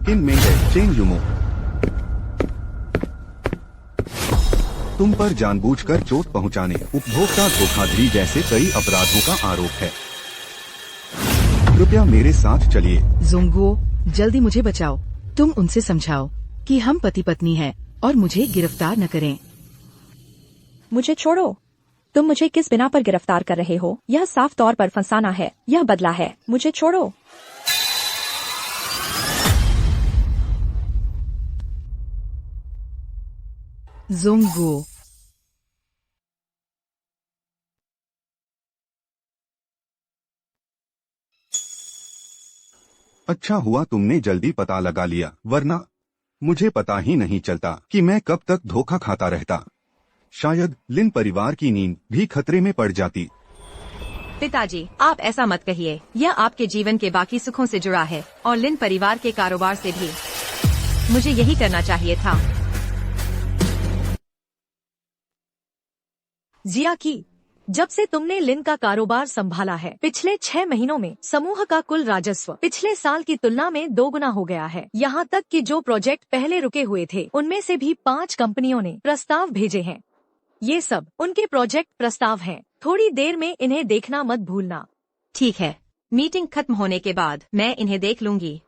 किन मेंगे चेन यूमो, तुम पर जानबूझकर चोट पहुंचाने, उपभोक्ता धोखाधड़ी जैसे कई अपराधों का आरोप है। कृपया मेरे साथ चलिए। जोंगो, जल्दी मुझे बचाओ। तुम उनसे समझाओ कि हम पति पत्नी हैं और मुझे गिरफ्तार न करें। मुझे छोड़ो। तुम मुझे किस बिना पर गिरफ्तार कर रहे हो? यह साफ तौर पर फंसाना है, यह बदला है। मुझे छोड़ो। जोंगो, अच्छा हुआ तुमने जल्दी पता लगा लिया, वरना मुझे पता ही नहीं चलता कि मैं कब तक धोखा खाता रहता। शायद लिन परिवार की नींद भी खतरे में पड़ जाती। पिताजी, आप ऐसा मत कहिए। यह आपके जीवन के बाकी सुखों से जुड़ा है और लिन परिवार के कारोबार से भी। मुझे यही करना चाहिए था। जिया की, जब से तुमने लिन का कारोबार संभाला है, पिछले 6 महीनों में समूह का कुल राजस्व पिछले साल की तुलना में 2 गुना हो गया है। यहाँ तक कि जो प्रोजेक्ट पहले रुके हुए थे, उनमें से भी 5 कंपनियों ने प्रस्ताव भेजे हैं। ये सब उनके प्रोजेक्ट प्रस्ताव हैं। थोड़ी देर में इन्हें देखना मत भूलना। ठीक है, मीटिंग खत्म होने के बाद मैं इन्हें देख लूंगी।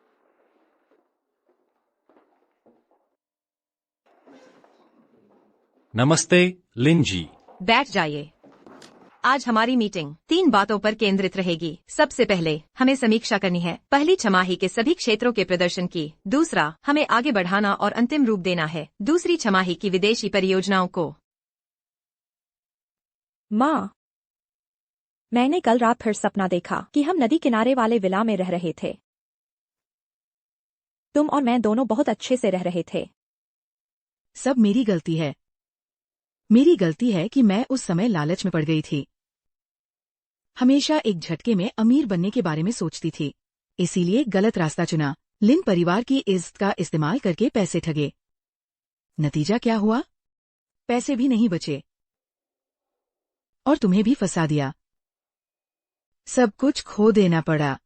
नमस्ते लिन जी। बैठ जाइए। आज हमारी मीटिंग 3 बातों पर केंद्रित रहेगी। सबसे पहले हमें समीक्षा करनी है पहली छमाही के सभी क्षेत्रों के प्रदर्शन की। दूसरा, हमें आगे बढ़ाना और अंतिम रूप देना है दूसरी छमाही की विदेशी परियोजनाओं को। माँ, मैंने कल रात फिर सपना देखा कि हम नदी किनारे वाले विला में रह रहे थे। तुम और मैं दोनों बहुत अच्छे से रह रहे थे। सब मेरी गलती है। मेरी गलती है कि मैं उस समय लालच में पड़ गई थी। हमेशा एक झटके में अमीर बनने के बारे में सोचती थी, इसीलिए गलत रास्ता चुना। लिन परिवार की इज्जत का इस्तेमाल करके पैसे ठगे। नतीजा क्या हुआ? पैसे भी नहीं बचे और तुम्हें भी फंसा दिया। सब कुछ खो देना पड़ा।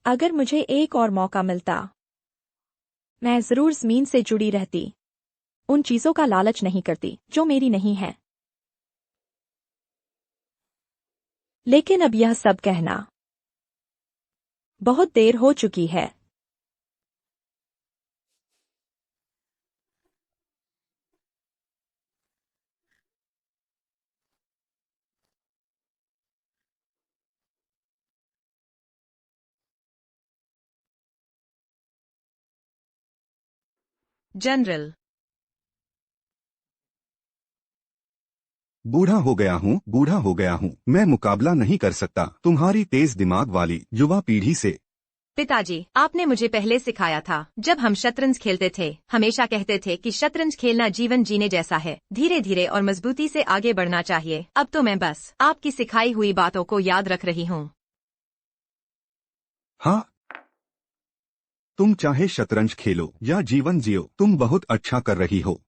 अगर मुझे एक और मौका मिलता, मैं जरूर जमीन से जुड़ी रहती। उन चीजों का लालच नहीं करती जो मेरी नहीं है। लेकिन अब यह सब कहना बहुत देर हो चुकी है। जनरल, बूढ़ा हो गया हूँ। मैं मुकाबला नहीं कर सकता तुम्हारी तेज दिमाग वाली युवा पीढ़ी से। पिताजी, आपने मुझे पहले सिखाया था जब हम शतरंज खेलते थे। हमेशा कहते थे कि शतरंज खेलना जीवन जीने जैसा है, धीरे धीरे और मजबूती से आगे बढ़ना चाहिए। अब तो मैं बस आपकी सिखाई हुई बातों को याद रख रही हूँ। हाँ, तुम चाहे शतरंज खेलो या जीवन जियो, तुम बहुत अच्छा कर रही हो।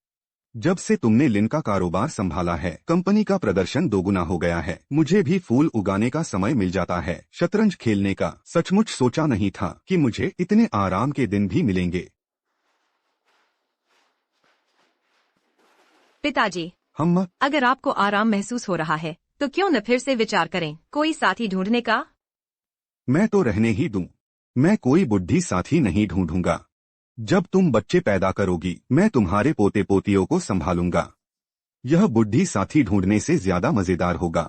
जब से तुमने लिन का कारोबार संभाला है, कंपनी का प्रदर्शन दोगुना हो गया है। मुझे भी फूल उगाने का समय मिल जाता है। शतरंज खेलने का सचमुच सोचा नहीं था कि मुझे इतने आराम के दिन भी मिलेंगे। पिताजी, हम अगर आपको आराम महसूस हो रहा है तो क्यों न फिर से विचार करें कोई साथी ढूंढने का। मैं तो रहने ही दूं। मैं कोई बुढ़ी साथी नहीं ढूंढूंगा। जब तुम बच्चे पैदा करोगी, मैं तुम्हारे पोते पोतियों को संभालूंगा। यह बुढ़ी साथी ढूंढने से ज्यादा मजेदार होगा।